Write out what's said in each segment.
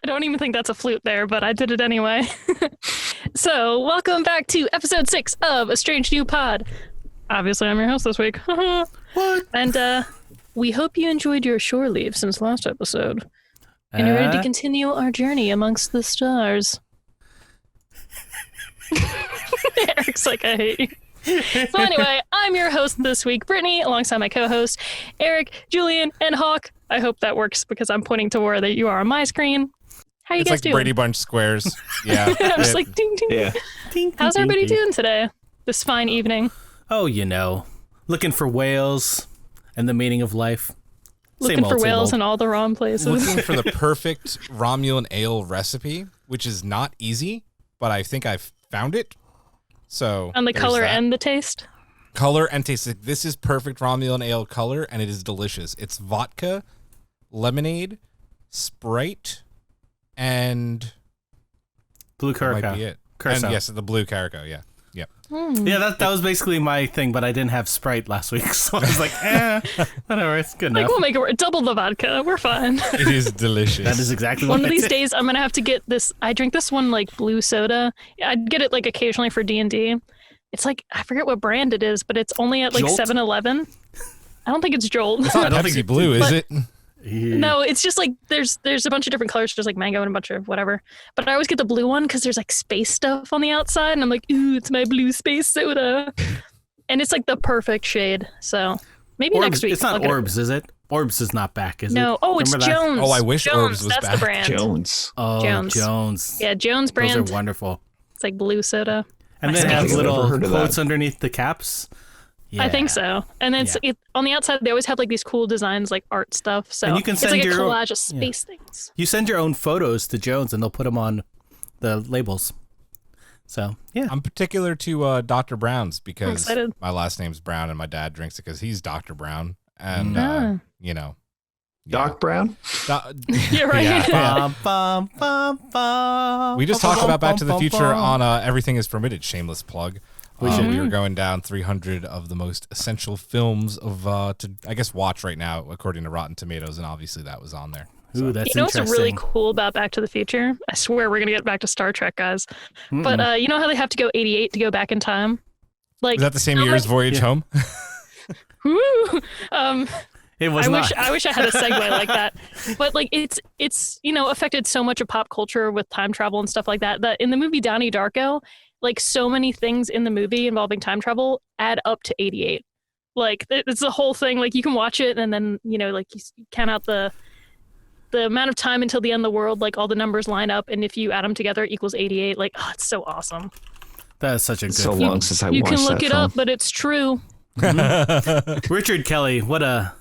I don't even think that's a flute there, but I did it anyway. So, welcome back to episode 6 of A Strange New Pod. Obviously, I'm your host this week. What? And we hope you enjoyed your shore leave since last episode. And you're ready to continue our journey amongst the stars. Eric's like, I hate you. So anyway, I'm your host this week, Brittany, alongside my co-host, Eric, Julian, and Hawk. I hope that works because I'm pointing to where that you are on my screen. How you guys doing? It's like Brady Bunch squares. Yeah. I'm just like, ding, ding. Yeah. Ding, how's everybody doing today? This fine evening. Oh, you know, looking for whales and the meaning of life. Looking for whales in all the wrong places. Looking for the perfect Romulan ale recipe, which is not easy, but I think I've found it. So on the color and the taste? Color and taste. This is perfect Romulan ale color, and it is delicious. It's vodka, lemonade, Sprite, and blue that might be curacao. it. And yes, the blue curacao, yeah. Yep. Yeah, that was basically my thing, but I didn't have Sprite last week, so I was like, whatever, it's good enough. Like, we'll make it work. Double the vodka. We're fine. It is delicious. That is exactly what One of these days, I'm going to have to get this. I drink this one, like, blue soda. I'd get it, like, occasionally for D&D. It's like, I forget what brand it is, but it's only at, like, Jolt? 7-Eleven. I don't think it's Jolt. It's not Pepsi Blue, is it? No, it's just like there's a bunch of different colors. There's like mango and a bunch of whatever. But I always get the blue one because there's like space stuff on the outside, and I'm like, ooh, it's my blue space soda, and it's like the perfect shade. So maybe Orbs, next week. it's not Orbs, is it? Orbs is not back, is it? No. Oh, it's Remember that? Jones. Oh, I wish Jones, Orbs was that's back. the brand. Jones. Oh, Jones. Yeah, Jones brand. Those are wonderful. It's like blue soda. And My they have space. little heard of quotes that. underneath the caps. Yeah. I think so. And then on the outside, they always have like these cool designs, like art stuff. So And you can it's send like a your own- collage of space things. You send your own photos to Jones, and they'll put them on the labels. So, yeah. I'm particular to Dr. Brown's because excited. my last name's Brown and my dad drinks it because he's Dr. Brown. And, you know. Doc Brown? You're right. Yeah. Bum, bum, bum, bum, We just bum, talked about Back bum, to the bum, Future bum. on Everything is Permitted, shameless plug. We were going down 300 of the most essential films of to I guess watch right now according to Rotten Tomatoes, and obviously that was on there. Ooh, that's You know what's interesting. really cool about Back to the Future? I swear we're going to get back to Star Trek, guys. But you know how they have to go 88 to go back in time? Like, Was that the same year as Voyage Home? woo! It was not. I wish I had a segue like that. But like it's you know affected so much of pop culture with time travel and stuff like that. That in the movie Donnie Darko, like so many things in the movie involving time travel add up to 88. Like it's the whole thing. Like you can watch it and then you know like you count out the amount of time until the end of the world. Like all the numbers line up, and if you add them together, it equals 88. Like it's so awesome. That is such a good So film. long since I You watched can look that it film. up, but it's true. Richard Kelly, what a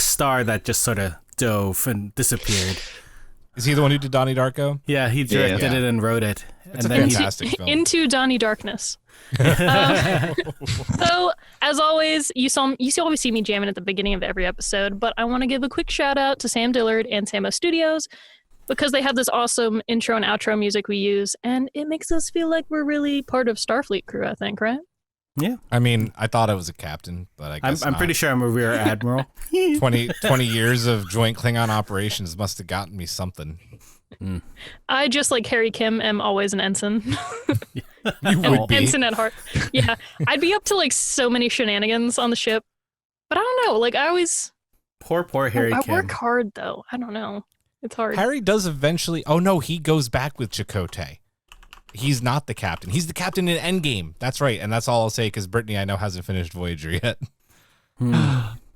star that just sort of dove and disappeared. Is he the one who did Donnie Darko? Yeah, he directed Yeah. it and wrote it. It's and a then fantastic film. Into Donnie Darkness. So, as always, you always see me jamming at the beginning of every episode, but I want to give a quick shout out to Sam Dillard and Samo Studios because they have this awesome intro and outro music we use, and it makes us feel like we're really part of Starfleet crew, I think, right? yeah, I mean, I thought I was a captain, but I guess I'm not. pretty sure I'm a rear admiral. 20 years of joint Klingon operations must have gotten me something. I just like Harry Kim am always an ensign. You would be. Ensign at heart. Yeah. I'd be up to like so many shenanigans on the ship. But I don't know. Like I always Poor Harry I Kim. work hard though. I don't know. It's hard. Harry does eventually. Oh no, he goes back with Chakotay. He's not the captain. He's the captain in Endgame. That's right, and that's all I'll say because Brittany, I know, hasn't finished Voyager yet.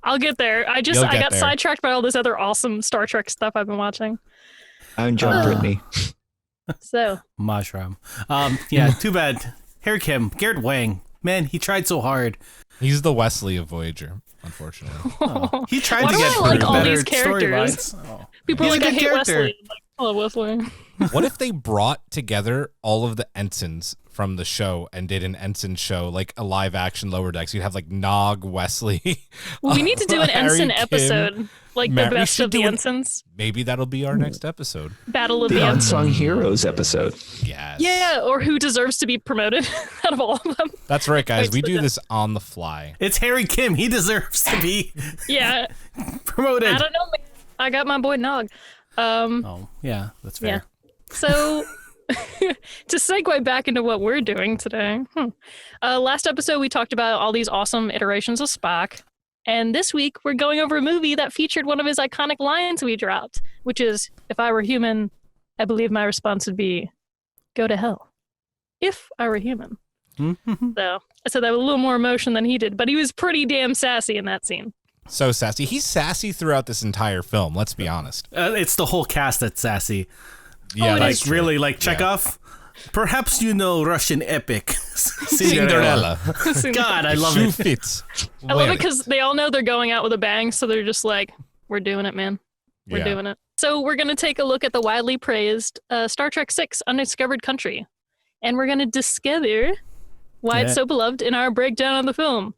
I'll get there. I You'll get got there. sidetracked by all this other awesome Star Trek stuff I've been watching. I'm John Brittany. So Mushroom. Yeah, too bad. Harry Kim, Garrett Wang. Man, he tried so hard. He's the Wesley of Voyager, unfortunately. Oh, he tried Why to do get I like all better these characters? storylines. Oh. people are He's like, a I good hate character. Wesley. I'm like, I love Wesley. What if they brought together all of the ensigns from the show and did an ensign show, like a live action Lower Decks? You'd have like Nog, Wesley. Well, we need to do an Harry ensign Kim, episode. Like Matt, the we best should of the do an- ensigns. Maybe that'll be our next episode. Battle of The the ensigns. Unsung Heroes episode. Yes. Yeah, or who deserves to be promoted out of all of them. That's right, guys. Wait, We so do the- this on the fly. It's Harry Kim. He deserves to be Yeah, promoted. I don't know, man. I got my boy Nog. Oh, yeah, that's fair. Yeah. So, to segue back into what we're doing today, last episode we talked about all these awesome iterations of Spock. And this week we're going over a movie that featured one of his iconic lines we dropped, which is, if I were human, I believe my response would be, go to hell. If I were human. So I said that with a little more emotion than he did, but he was pretty damn sassy in that scene. So sassy. He's sassy throughout this entire film, let's be honest. It's the whole cast that's sassy. Yeah, like really, like Chekhov. Perhaps you know Russian epic Cinderella. God, I love it. Fits. I love it because they all know they're going out with a bang, so they're just like, we're doing it, man. We're doing it. So we're going to take a look at the widely praised Star Trek VI, Undiscovered Country. And we're going to discover why it's so beloved in our breakdown of the film.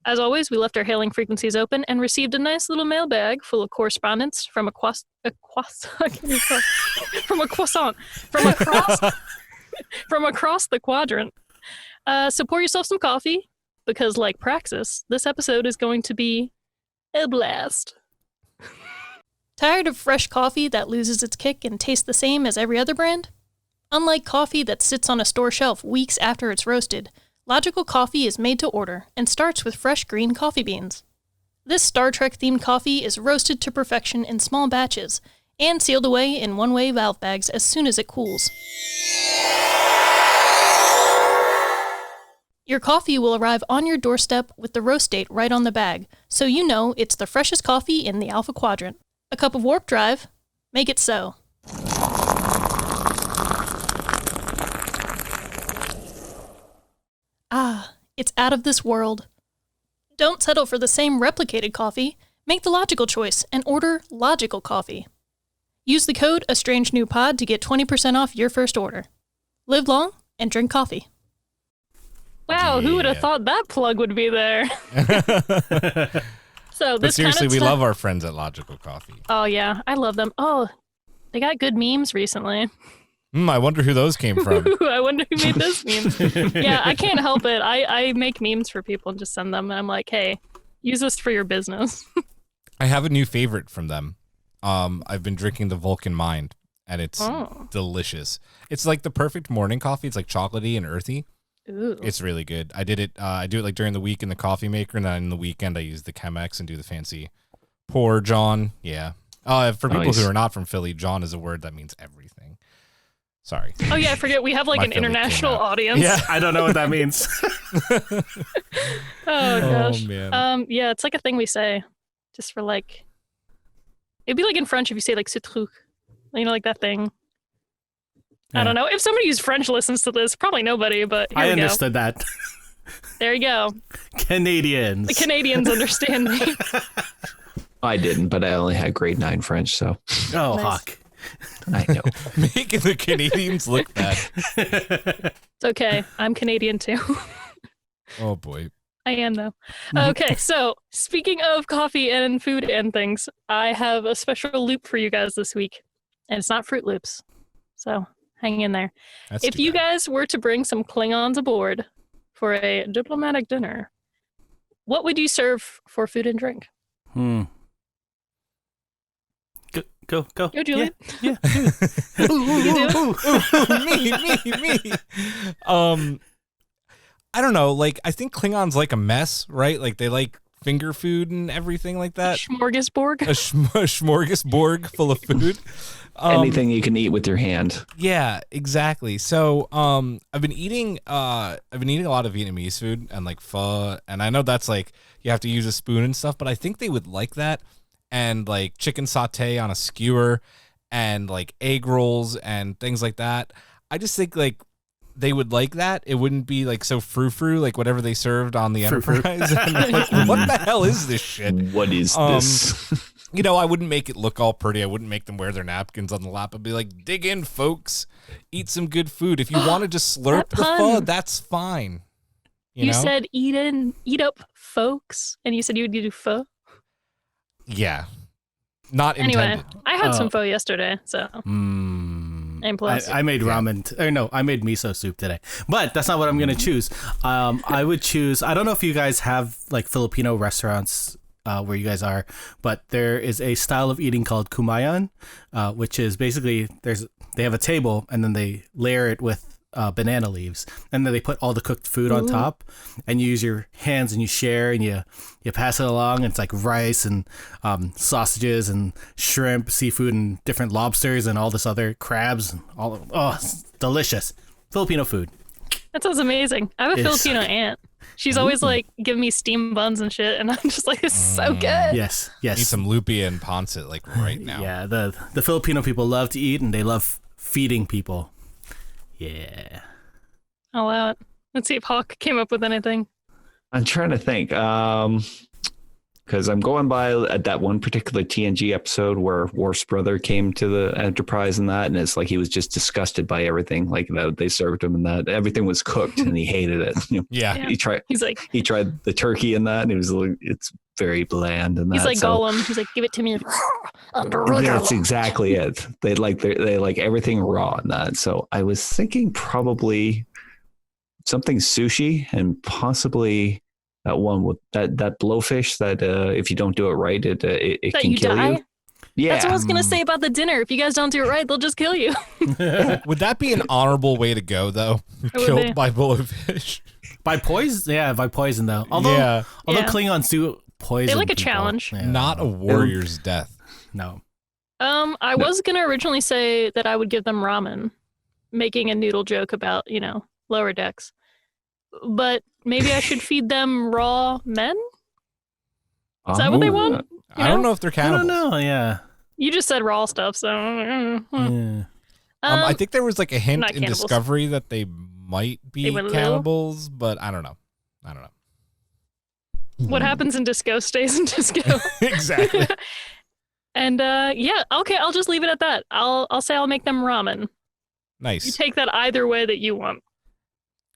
As always, we left our hailing frequencies open and received a nice little mailbag full of correspondence from across the quadrant. So pour yourself some coffee, because like Praxis, this episode is going to be a blast. Tired of fresh coffee that loses its kick and tastes the same as every other brand? Unlike coffee that sits on a store shelf weeks after it's roasted, Logical Coffee is made to order and starts with fresh green coffee beans. This Star Trek-themed coffee is roasted to perfection in small batches and sealed away in one-way valve bags as soon as it cools. Your coffee will arrive on your doorstep with the roast date right on the bag, so you know it's the freshest coffee in the Alpha Quadrant. A cup of warp drive? Make it so. Ah, it's out of this world. Don't settle for the same replicated coffee. Make the logical choice and order Logical Coffee. Use the code A Strange New Pod to get 20% off your first order. Live long and drink coffee. Wow, who would have thought that plug would be there? So But seriously, we love our friends at Logical Coffee. Oh yeah, I love them. Oh, they got good memes recently. I wonder who those came from. I wonder who made this meme. Yeah, I can't help it. I make memes for people and just send them. And I'm like, hey, use this for your business. I have a new favorite from them. I've been drinking the Vulcan Mind, and it's delicious. It's like the perfect morning coffee. It's like chocolatey and earthy. Ooh. It's really good. I did it. I do it like during the week in the coffee maker, and then in the weekend I use the Chemex and do the fancy pour John. Yeah. For people who are not from Philly, John is a word that means everything. Sorry. Oh yeah, I forget. We have like an international audience. Yeah, I don't know what that means. Oh gosh. Oh man. Yeah, it's like a thing we say, just for like. It'd be like in French if you say like "ce truc," you know, like that thing. Yeah. I don't know. If somebody who's French listens to this, probably nobody, but here I we understood that. There you go. Canadians. The Canadians understand me. I didn't, but I only had grade 9 French, so. Oh, Nice. Hawk. I know. Making the Canadians look bad. It's okay. I'm Canadian too. Oh boy. I am though. Okay, so speaking of coffee and food and things, I have a special loop for you guys this week, and it's not Fruit Loops. So hang in there. That's If too you bad. guys were to bring some Klingons aboard for a diplomatic dinner, what would you serve for food and drink? Go. Go, Julie. Yeah. You do it? me. I don't know. Like, I think Klingons like a mess, right? Like, they like finger food and everything like that. Smorgasbord. A smorgasbord full of food. Anything you can eat with your hand. Yeah, exactly. So, I've been eating a lot of Vietnamese food and like pho, and I know that's like you have to use a spoon and stuff, but I think they would like that, and like chicken sauté on a skewer, and like egg rolls and things like that. I just think like they would like that. It wouldn't be like so frou-frou like whatever they served on the Enterprise. And like, what the hell is this shit? What is this? You know, I wouldn't make it look all pretty. I wouldn't make them wear their napkins on the lap. I'd be like, dig in, folks. Eat some good food. If you want to just slurp That the pun. pho, that's fine. You know? said eat up, folks, and you said you would do pho. Yeah. Not Anyway, intended. I had some pho yesterday, so and plus, I made ramen. No, I made miso soup today. But that's not what I'm going to choose. I would choose, I don't know if you guys have like Filipino restaurants where you guys are, but there is a style of eating called kumayan, which is basically they have a table and then they layer it with banana leaves, and then they put all the cooked food on top, and you use your hands and you share and you pass it along. And it's like rice and sausages and shrimp, seafood, and different lobsters and all this other crabs. It's delicious Filipino food. That sounds amazing. I have a Filipino aunt. She's always like giving me steam buns and shit, and I'm just like, this is so good. Yes. Need some lumpia and pancit like right now. Yeah, the Filipino people love to eat, and they love feeding people. Yeah. I'll allow it. Let's see if Hawk came up with anything. I'm trying to think. Because I'm going by at that one particular TNG episode where Worf's brother came to the Enterprise and that, and it's like he was just disgusted by everything like that they served him, and that everything was cooked and he hated it. Yeah. He tried the turkey and that, and it was like, it's very bland and that. He's like Gollum. He's like, give it to me. That's exactly it. They like everything raw and that. So I was thinking probably something sushi, and possibly that one with that blowfish that if you don't do it right, it can kill you. Yeah, that's what I was gonna say about the dinner. If you guys don't do it right, they'll just kill you. Would that be an honorable way to go, though? Killed by blowfish. By poison? Yeah, by poison though. Although Klingons do poison. They like a people. challenge. Yeah. Not a warrior's death. No. I was gonna originally say that I would give them ramen, making a noodle joke about lower decks, but maybe I should feed them raw men. Is that what they want? I don't know if they're cannibals. I don't know. Yeah. You just said raw stuff, so. Yeah. I think there was like a hint in cannibals. Discovery that they might be cannibals, but I don't know. What happens in disco stays in disco. Exactly. And okay, I'll just leave it at that. I'll say I'll make them ramen. Nice. You take that either way that you want.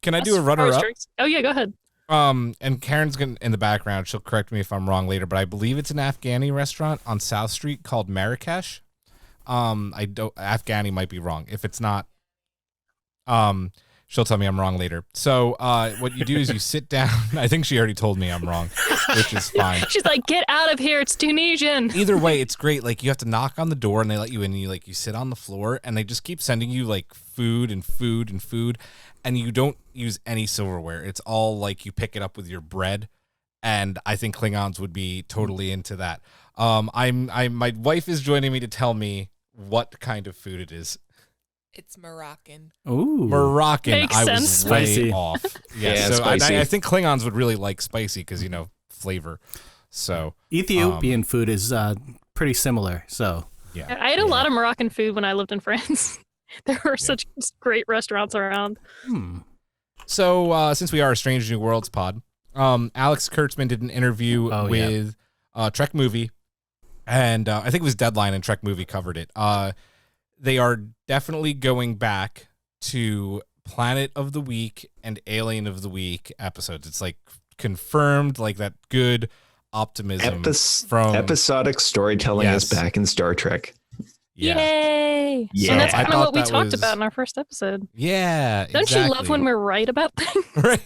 Can I do a runner-up? Oh yeah, go ahead. And Karen's in the background. She'll correct me if I'm wrong later, but I believe it's an Afghani restaurant on South Street called Marrakesh. Afghani might be wrong. If it's not, she'll tell me I'm wrong later. So what you do is you sit down. I think she already told me I'm wrong, which is fine. She's like, get out of here. It's Tunisian. Either way, it's great. Like, you have to knock on the door and they let you in, and you sit on the floor, and they just keep sending you like food and food and food, and you don't use any silverware. It's all like you pick it up with your bread. And I think Klingons would be totally into that. My wife is joining me to tell me what kind of food it is. It's Moroccan. Ooh. Moroccan. Makes I sense. was Spicy. way off. Yeah, so spicy. I think Klingons would really like spicy because, flavor. So Ethiopian food is pretty similar. So yeah. I ate a lot of Moroccan food when I lived in France. There were such great restaurants around. So since we are a Strange New Worlds pod, Alex Kurtzman did an interview with Trek Movie, and I think it was Deadline and Trek Movie covered it. They are definitely going back to Planet of the Week and Alien of the Week episodes. It's like confirmed, like that good optimism from episodic storytelling is back in Star Trek. Yeah. Yay! Yeah. And that's kind of what we that talked was- about in our first episode. Yeah. Don't you love when we're right about things? Right.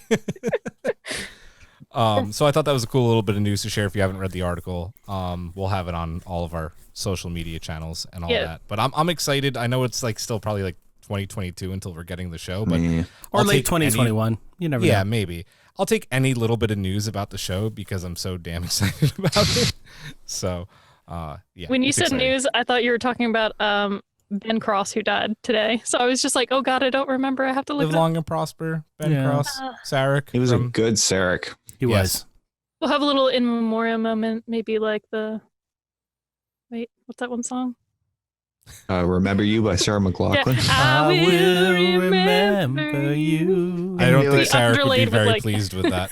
So I thought that was a cool little bit of news to share. If you haven't read the article, we'll have it on all of our social media channels and all that. But I'm excited. I know it's like still probably like 2022 until we're getting the show, but or I'll late take 2021. You never know. Yeah, maybe. I'll take any little bit of news about the show because I'm so damn excited about it. So, yeah. When you it's said exciting. news, I thought you were talking about Ben Cross, who died today. So I was just like, oh God, I don't remember. I have to look Live it up. long and prosper, Ben Yeah. Cross, Sarek. He was a good Sarek. He Yes. was. We'll have a little in memoriam moment, maybe like wait, what's that one song? Remember You by Sarah McLachlan. I will remember you. I don't think Be Sarek would be underlaid with, very like- pleased with that.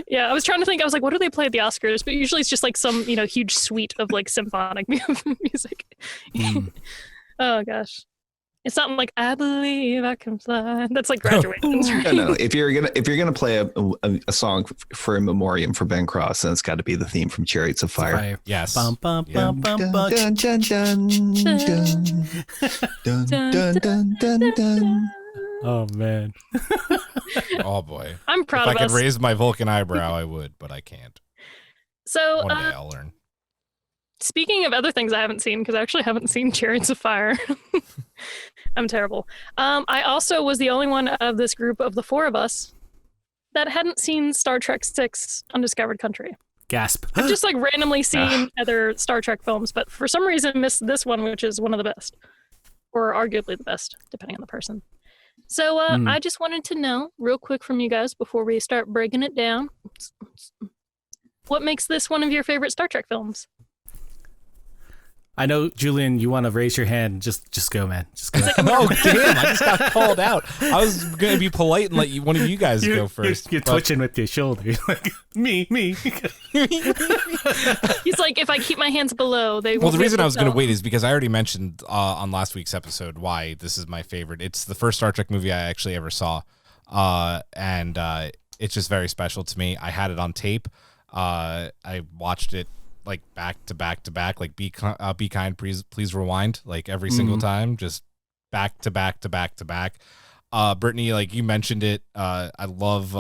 Yeah, I was trying to think. I was like, what do they play at the Oscars? But usually it's just like some, huge suite of like symphonic music. Oh gosh, it's something like I believe I can fly. That's like graduation. No. If you're gonna play a song for in memoriam for Ben Cross, then it's got to be the theme from Chariots of Fire. Yes. Bum, bum, Yeah. bum, bum, bum. Dun, dun, dun, dun, dun, dun, dun, dun. Oh man. Oh boy. I'm proud If I of could us. raise my Vulcan eyebrow, I would, but I can't. So, One day I'll learn. speaking of other things I haven't seen, because I actually haven't seen Chariots of Fire. I'm terrible. I also was the only one of this group of the four of us that hadn't seen Star Trek VI Undiscovered Country. Gasp. I've just like randomly seen other Star Trek films, but for some reason missed this one, which is one of the best, or arguably the best, depending on the person. So I just wanted to know real quick from you guys before we start breaking it down, what makes this one of your favorite Star Trek films? I know, Julian, you want to raise your hand. Just go, man. Just go. Oh, damn. I just got called out. I was going to be polite and let one of you guys go first. You're twitching with your shoulder. You're like, me. He's like, if I keep my hands below, they Well, won't the be reason able I was to going to tell. wait is because I already mentioned on last week's episode why this is my favorite. It's the first Star Trek movie I actually ever saw, and it's just very special to me. I had it on tape. I watched it like back to back, like be kind, please rewind, like every single time, just back to back. Brittany, like you mentioned it, I love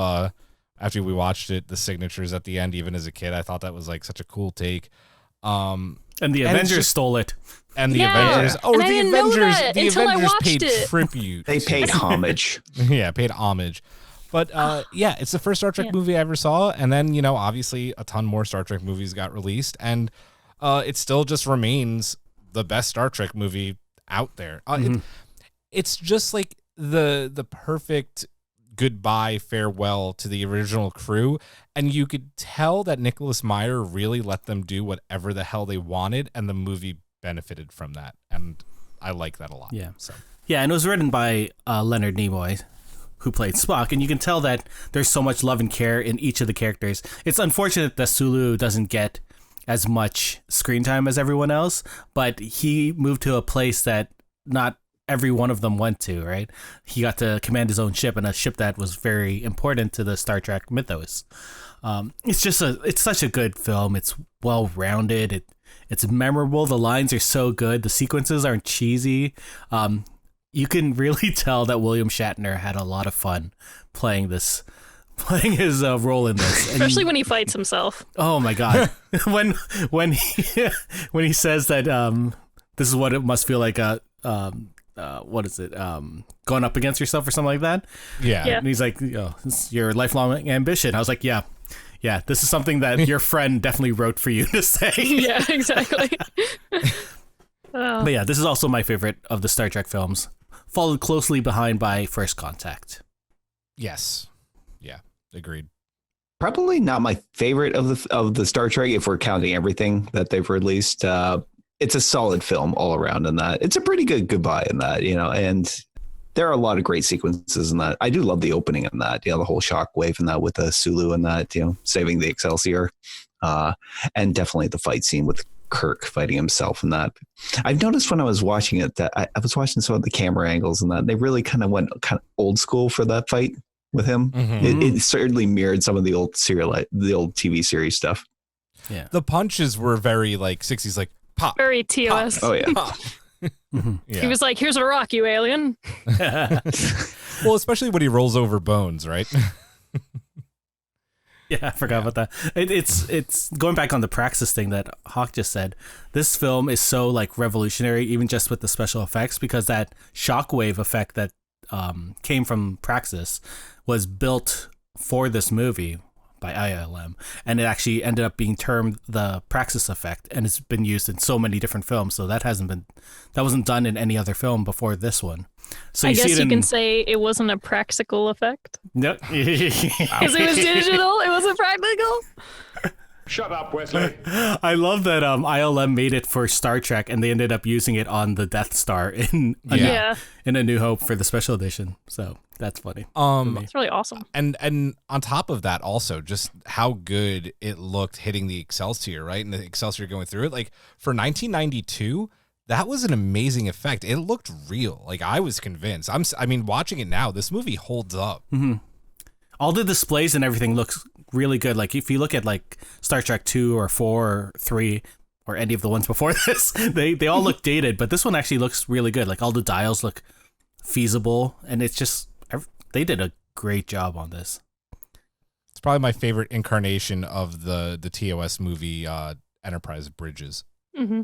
after we watched it, the signatures at the end. Even as a kid, I thought that was like such a cool take. And the Avengers stole it. And the Yeah. Avengers. Oh, And I the didn't know Avengers. that The until I Avengers watched paid it. tribute. They paid homage. Yeah, paid homage. But yeah, it's the first Star Trek movie I ever saw, and then obviously a ton more Star Trek movies got released, and it still just remains the best Star Trek movie out there. It's just like the perfect goodbye, farewell to the original crew, and you could tell that Nicholas Meyer really let them do whatever the hell they wanted, and the movie benefited from that, and I like that a lot. Yeah. So Yeah, and it was written by Leonard Nimoy, who played Spock, and you can tell that there's so much love and care in each of the characters. It's unfortunate that Sulu doesn't get as much screen time as everyone else, but he moved to a place that not every one of them went to, right? He got to command his own ship, and a ship that was very important to the Star Trek mythos. It's such a good film. It's well-rounded. It's memorable. The lines are so good. The sequences aren't cheesy. You can really tell that William Shatner had a lot of fun playing his role in this, Especially when he fights himself. Oh my god! when he says that this is what it must feel like what is it going up against yourself or something like that. yeah. Yeah. And he's like, this is your lifelong ambition. I was like, yeah, this is something that your friend definitely wrote for you to say. Yeah, exactly. But yeah, this is also my favorite of the Star Trek films, followed closely behind by First Contact. Yes. Yeah. Agreed. Probably not my favorite of the Star Trek if we're counting everything that they've released. It's a solid film all around in that. It's a pretty good goodbye in that, and there are a lot of great sequences in that. I do love the opening in that, the whole shockwave in that with the Sulu and that, saving the Excelsior. And definitely the fight scene with Kirk fighting himself and that. I've noticed when I was watching it that I was watching some of the camera angles and that they really kind of went kind of old school for that fight with him. It certainly mirrored some of the old TV series stuff. Yeah, The punches were very like 60s, like pop. Very TOS. Oh yeah. Pop. Yeah. He was like, here's a rock, you alien. Well, especially when he rolls over bones, right? Yeah, I forgot about that. It's going back on the Praxis thing that Hawk just said. This film is so like revolutionary, even just with the special effects, because that shockwave effect that came from Praxis was built for this movie by ILM, and it actually ended up being termed the Praxis effect, and it's been used in so many different films. So that wasn't done in any other film before this one. So I see guess it you in, can say it wasn't a praxical effect. No. Because it was digital, it wasn't practical. Shut up, Wesley. I love that ILM made it for Star Trek, and they ended up using it on the Death Star in Yeah. in A New Hope for the special edition. So that's funny. It's really awesome. And on top of that, also just how good it looked hitting the Excelsior, right? And the Excelsior going through it. Like for 1992, that was an amazing effect. It looked real. Like I was convinced. I mean, watching it now, this movie holds up. All the displays and everything looks really good. Like if you look at like Star Trek 2 or 4 or 3 or any of the ones before this, they all look dated, but this one actually looks really good. Like all the dials look feasible, and it's just they did a great job on this. probably my favorite incarnation of the TOS movie, Enterprise Bridges. Mm-hmm.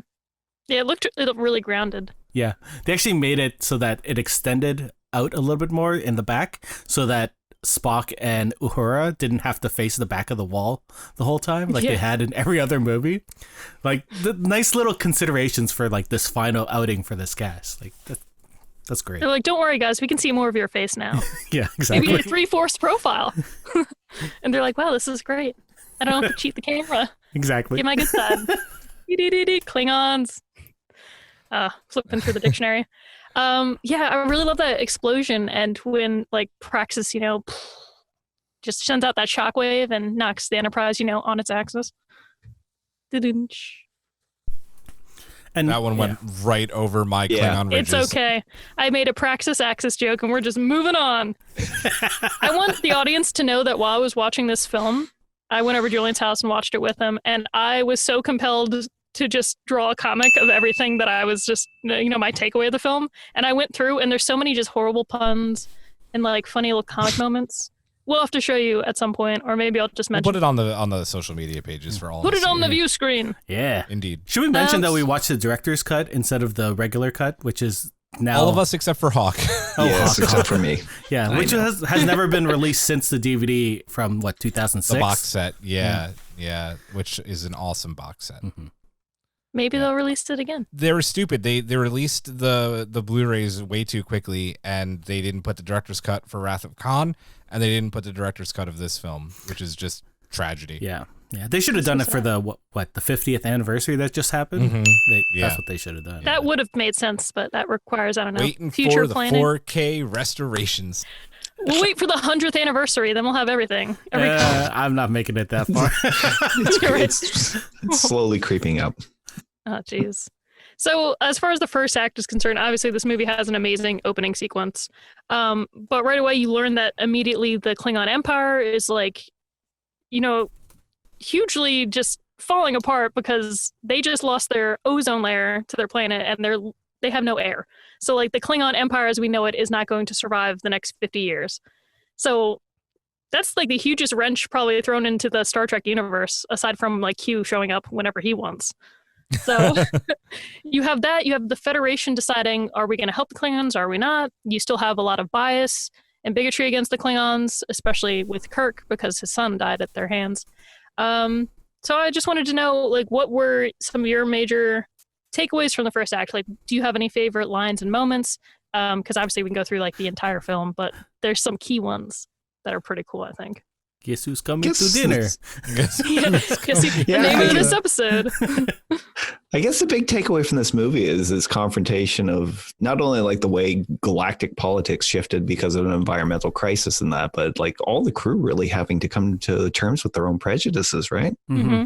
Yeah, it looked really grounded. Yeah, they actually made it so that it extended out a little bit more in the back, so that Spock and Uhura didn't have to face the back of the wall the whole time, like they had in every other movie. Like the nice little considerations for like this final outing for this cast. Like that's great. They're like, don't worry, guys, we can see more of your face now. Yeah, exactly. Maybe a 3/4 profile. And they're like, wow, this is great. I don't have to cheat the camera. Exactly. Get my good side. Klingons. Flipping through the dictionary. Yeah, I really love that explosion, and when like Praxis, just sends out that shockwave and knocks the Enterprise, on its axis. And that one went right over my Klingon ridges. It's okay. I made a Praxis axis joke, and we're just moving on. I want the audience to know that while I was watching this film, I went over to Julian's house and watched it with him, and I was so compelled to just draw a comic of everything that I was just, my takeaway of the film. And I went through, and there's so many just horrible puns and like funny little comic moments. We'll have to show you at some point, or maybe I'll just mention. We'll put it on the social media pages for all. Put it on the view screen. Yeah, indeed. Should we mention that we watched the director's cut instead of the regular cut, which is now all of us except for Hawk. Yes, except for me. Yeah, which has never been released since the DVD from 2006. The box set, yeah, which is an awesome box set. Mm-hmm. Maybe they'll release it again. They were stupid. They released the Blu-rays way too quickly, and they didn't put the director's cut for Wrath of Khan, and they didn't put the director's cut of this film, which is just tragedy. Yeah. They should have done it for the the 50th anniversary that just happened. Mm-hmm. That's what they should have done. That would have made sense, but that requires, I don't know, waiting future for the planning. 4K restorations. We'll wait for the 100th anniversary, then we'll have everything. I'm not making it that far. It's slowly creeping up. Oh, jeez. So as far as the first act is concerned, obviously this movie has an amazing opening sequence. But right away you learn that immediately the Klingon Empire is like, hugely just falling apart because they just lost their ozone layer to their planet, and they have no air. So like the Klingon Empire as we know it is not going to survive the next 50 years. So that's like the hugest wrench probably thrown into the Star Trek universe, aside from like Q showing up whenever he wants. So you have that. You have the Federation deciding, are we going to help the Klingons? Are we not? You still have a lot of bias and bigotry against the Klingons, especially with Kirk because his son died at their hands. So I just wanted to know, like, what were some of your major takeaways from the first act? Like, do you have any favorite lines and moments? Because obviously we can go through like the entire film, but there's some key ones that are pretty cool, I think. Guess who's coming to dinner? The name of this episode. I guess the big takeaway from this movie is this confrontation of not only like the way galactic politics shifted because of an environmental crisis and that, but like all the crew really having to come to terms with their own prejudices, right? Mm-hmm.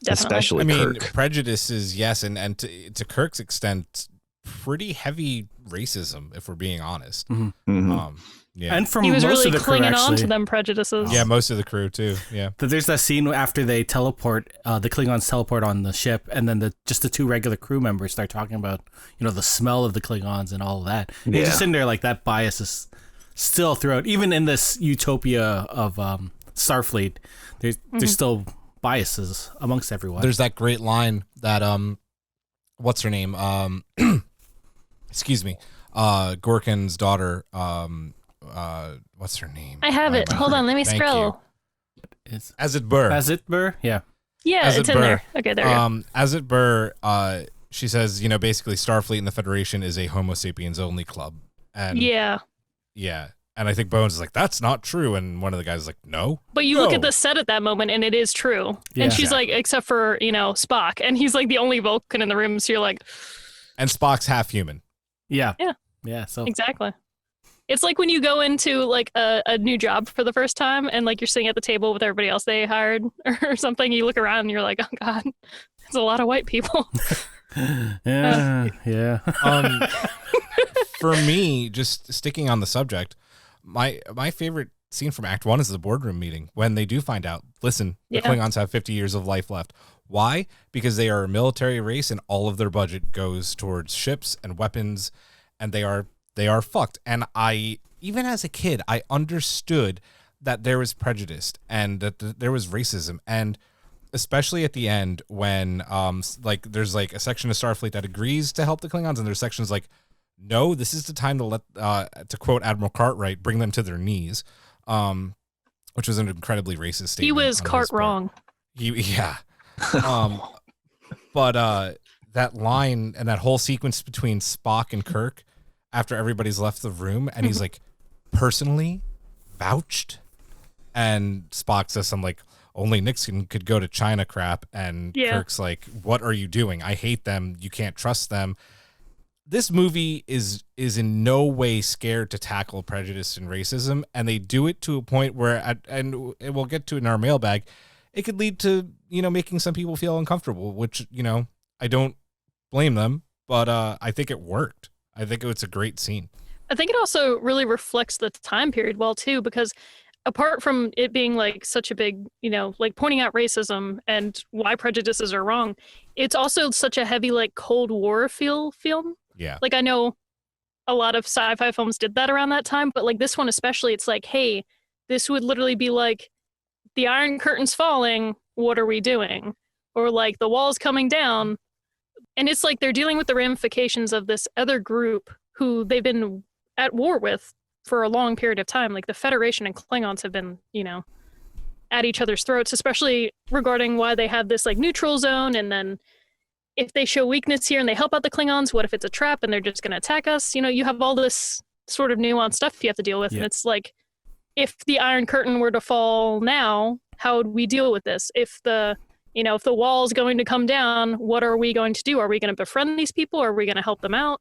Especially Kirk. Prejudices, yes, and to Kirk's extent, pretty heavy racism, if we're being honest. Mm-hmm. Yeah. And from he was most really of the crew, clinging actually. on to them prejudices. Yeah, most of the crew too. Yeah. There's that scene after they teleport, the Klingons teleport on the ship, and then just the two regular crew members start talking about, the smell of the Klingons and all of that. And you're just sitting there like that bias is still throughout, even in this utopia of Starfleet. There's still biases amongst everyone. There's that great line that what's her name? Excuse me, Gorkin's daughter. What's her name? I have it. Hold on, let me scroll. As it Burr. As it Burr, yeah. Yeah, it's in there. Okay, there you go. As it Burr, she says, basically Starfleet and the Federation is a Homo sapiens only club. And yeah. And I think Bones is like, that's not true. And one of the guys is like, no. But you look at the set at that moment and it is true. Yeah. And she's like, except for, Spock. And he's like the only Vulcan in the room. So you're like. And Spock's half human. Yeah. Yeah. Yeah. So exactly. It's like when you go into like a new job for the first time and like you're sitting at the table with everybody else they hired or something. You look around and you're like, oh God, there's a lot of white people. Yeah. For me, just sticking on the subject, my favorite scene from Act 1 is the boardroom meeting when they do find out, listen, the Klingons have 50 years of life left. Why? Because they are a military race and all of their budget goes towards ships and weapons, and they are fucked. And even as a kid, I understood that there was prejudice and that there was racism, and especially at the end when like there's like a section of Starfleet that agrees to help the Klingons, and there's sections like, no, this is the time to let to quote Admiral Cartwright, bring them to their knees, which was an incredibly racist statement. He was Cart wrong. Yeah. But that line and that whole sequence between Spock and Kirk after everybody's left the room, and he's like, personally vouched, and Spock says something like, only Nixon could go to China crap, and Kirk's like, what are you doing? I hate them. You can't trust them. This movie is in no way scared to tackle prejudice and racism, and they do it to a point where, and we'll get to it in our mailbag, it could lead to, making some people feel uncomfortable, which, I don't blame them, but I think it worked. I think it's a great scene. I think it also really reflects the time period well, too, because apart from it being like such a big, like pointing out racism and why prejudices are wrong, it's also such a heavy, like Cold War film. Yeah. Like I know a lot of sci-fi films did that around that time, but like this one especially, it's like, hey, this would literally be like, the Iron Curtain's falling, what are we doing? Or like the wall's coming down. And it's like they're dealing with the ramifications of this other group who they've been at war with for a long period of time. Like the Federation and Klingons have been, at each other's throats, especially regarding why they have this like neutral zone. And then if they show weakness here and they help out the Klingons, what if it's a trap and they're just going to attack us? You have all this sort of nuanced stuff you have to deal with. Yeah. And it's like, if the Iron Curtain were to fall now, how would we deal with this? If the wall's going to come down, what are we going to do? Are we going to befriend these people? Are we going to help them out?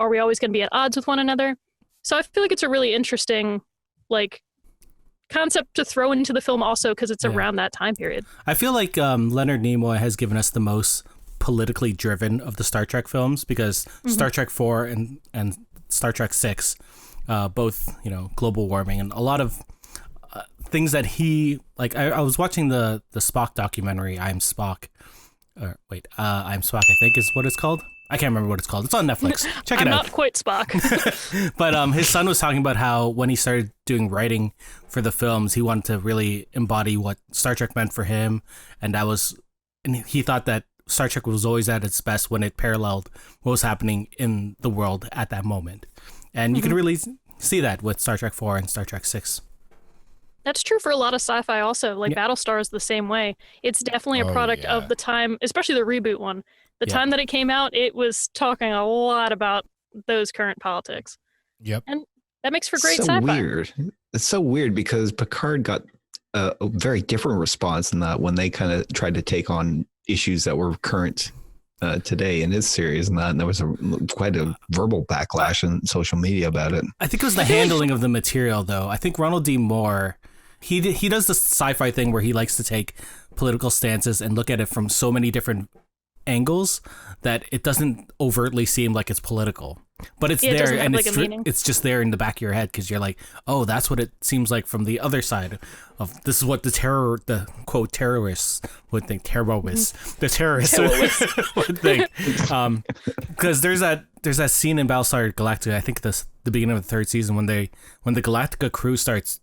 Are we always going to be at odds with one another? So I feel like it's a really interesting, like, concept to throw into the film also because it's around that time period. I feel like Leonard Nimoy has given us the most politically driven of the Star Trek films, because Star Trek 4 and Star Trek 6, both, global warming and a lot of things that he, like, I was watching the Spock documentary, I'm Spock, I think is what it's called. I can't remember what it's called. It's on Netflix. Check it out. I'm not quite Spock. But his son was talking about how when he started doing writing for the films, he wanted to really embody what Star Trek meant for him. And he thought that Star Trek was always at its best when it paralleled what was happening in the world at that moment. And you can really see that with Star Trek 4 and Star Trek 6. That's true for a lot of sci-fi also. Like Battlestar is the same way. It's definitely a product of the time, especially the reboot one. The time that it came out, it was talking a lot about those current politics. Yep. And that makes for great sci-fi. Weird. It's so weird because Picard got a very different response than that when they kind of tried to take on issues that were current today in his series and there was quite a verbal backlash on social media about it. I think it was the handling of the material, though. I think Ronald D. Moore, he does this sci-fi thing where he likes to take political stances and look at it from so many different angles that it doesn't overtly seem like it's political, but it's there, and it's just there in the back of your head because you're like, oh, that's what it seems like from the other side of this is what the quote terrorists would think, the terrorists would think, because there's that scene in Battlestar Galactica, I think the beginning of the third season, when the Galactica crew starts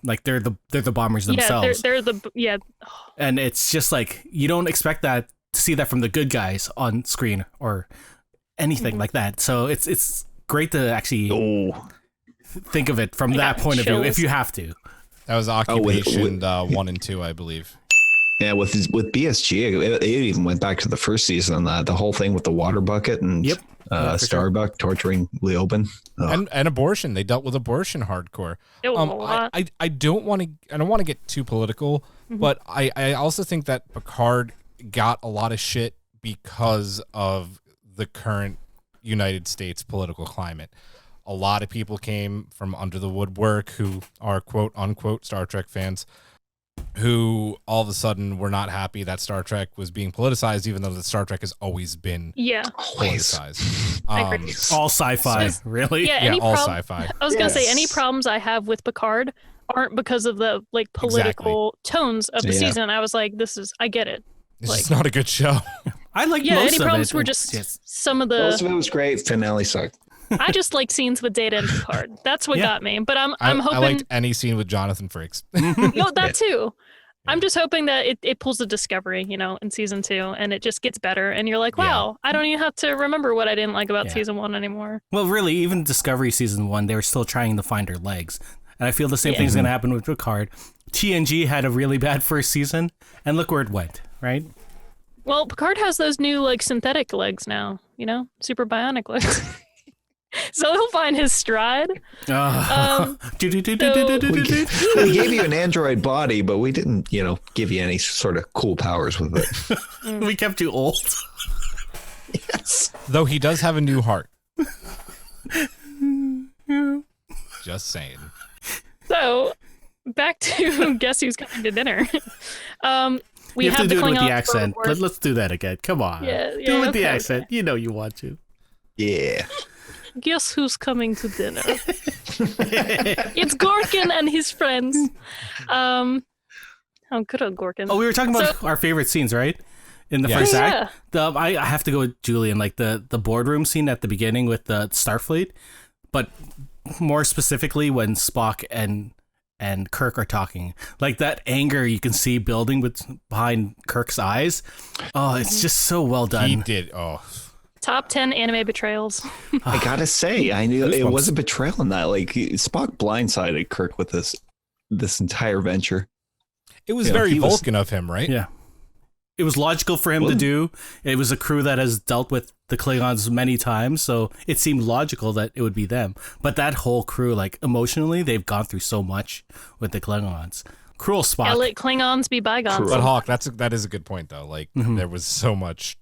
like they're the bombers themselves. They're and it's just like you don't expect to see that from the good guys on screen or anything like that. So it's great to actually think of it from that point of view if you have to. That was Occupation 1 and 2, I believe. Yeah, with BSG, it even went back to the first season. The whole thing with the water bucket and Starbuck torturing Leoben and abortion. They dealt with abortion hardcore. I don't want to get too political, but I also think that Picard got a lot of shit because of the current United States political climate. A lot of people came from under the woodwork who are quote unquote Star Trek fans, who all of a sudden were not happy that Star Trek was being politicized, even though the Star Trek has always been politicized. All sci-fi, really? Yeah, all sci-fi. I was going to say, any problems I have with Picard aren't because of the like political tones of the season. I was like, I get it. It's not a good show. I like most any of problems it. were just some of the... Most of it was great. Finale sucked. I just like scenes with Data and Picard. That's what got me. But I'm I hoping liked any scene with Jonathan Frakes. no, that too. I'm just hoping that it pulls the Discovery, in season 2, and it just gets better. And you're like, wow, I don't even have to remember what I didn't like about season 1 anymore. Well, really, even Discovery season 1, they were still trying to find her legs. And I feel the same thing's going to happen with Picard. TNG had a really bad first season, and look where it went, right? Well, Picard has those new synthetic legs now, super bionic legs. So he'll find his stride. We gave you an android body, but we didn't, give you any sort of cool powers with it. We kept you old. Yes. Though he does have a new heart. Just saying. So, back to Guess Who's Coming to Dinner. We You have to do it with Klingons the accent. for- Let's do that again. Come on. Yeah, do it with the okay, accent. You know you want to. Yeah. Guess who's coming to dinner? It's Gorkin and his friends. Oh, good old Gorkin. Oh, we were talking about our favorite scenes, right? In the Yes. first Yeah. act. I have to go with Julian, like the boardroom scene at the beginning with the Starfleet, but more specifically when Spock and Kirk are talking. Like that anger you can see building behind Kirk's eyes. Oh, it's just so well done. He did. Oh. Top 10 anime betrayals. I gotta say, I knew it Goosebumps. was a betrayal in that. Like Spock blindsided Kirk with this entire venture. It was Yeah, very he was- Vulcan of him, right? Yeah. It was logical for him to do. It was a crew that has dealt with the Klingons many times, so it seemed logical that it would be them. But that whole crew, like emotionally, they've gone through so much with the Klingons. Cruel Spock. Yeah, let Klingons be bygones. But Hawk, that is a good point though. Like there was so much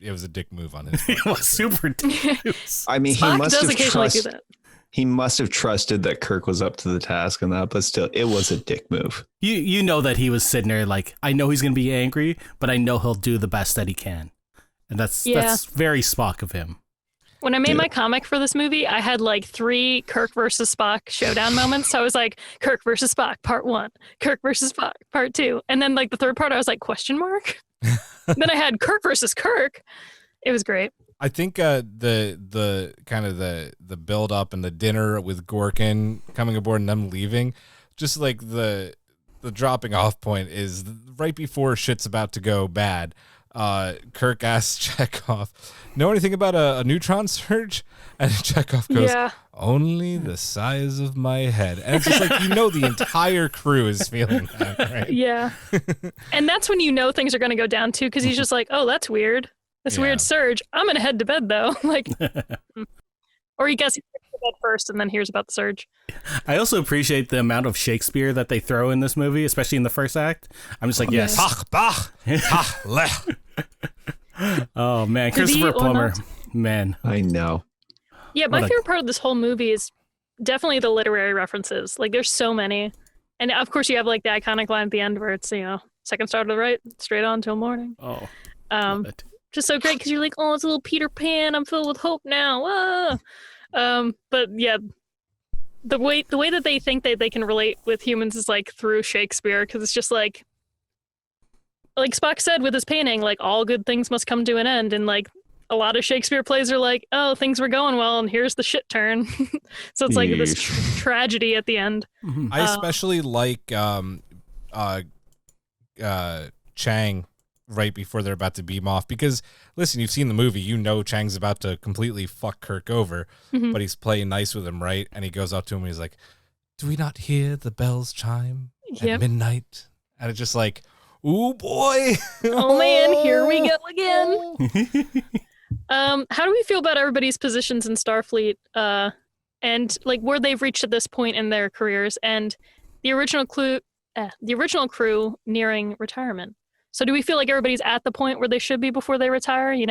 it was a dick move on his part. It was super dangerous. I mean, Spock he must does have occasionally do that. He must have trusted that Kirk was up to the task and that, but still, it was a dick move. You know that he was sitting there like, I know he's going to be angry, but I know he'll do the best that he can. And that's very Spock of him. When I made my comic for this movie, I had 3 Kirk versus Spock showdown moments. So I was like, Kirk versus Spock, part 1, Kirk versus Spock, part 2. And then the third part, I was like, question mark? Then I had Kirk versus Kirk. It was great. I think the kind of the build up and the dinner with Gorkin coming aboard and them leaving, just like the dropping off point is right before shit's about to go bad. Kirk asks Chekhov, know anything about a neutron surge? And Chekhov goes, only the size of my head. And it's just like, the entire crew is feeling that, right? Yeah. And that's when things are going to go down too, because he's just like, oh, that's weird. This weird surge. I'm going to head to bed though. Or he gets to bed first and then hears about the surge. I also appreciate the amount of Shakespeare that they throw in this movie, especially in the first act. I'm just like, yes. Oh man, Christopher Plummer, man. I know. Yeah, my favorite part of this whole movie is definitely the literary references. There's so many. And of course you have the iconic line at the end where it's, second star to the right, straight on till morning. Oh, love it. Just so great because you're like, oh, it's a little Peter Pan. I'm filled with hope now. But yeah, the way that they think that they can relate with humans is through Shakespeare, because it's just like Spock said with his painting, all good things must come to an end, and a lot of Shakespeare plays are like, oh, things were going well, and here's the shit turn. So it's this tragedy at the end. Mm-hmm. I especially like Chang right before they're about to beam off, because listen, you've seen the movie, Chang's about to completely fuck Kirk over, but he's playing nice with him, right? And he goes up to him and he's like, do we not hear the bells chime at midnight? And it's just like, ooh boy. Oh man, here we go again. How do we feel about everybody's positions in Starfleet, and where they've reached at this point in their careers, and the original crew nearing retirement? So do we feel like everybody's at the point where they should be before they retire? I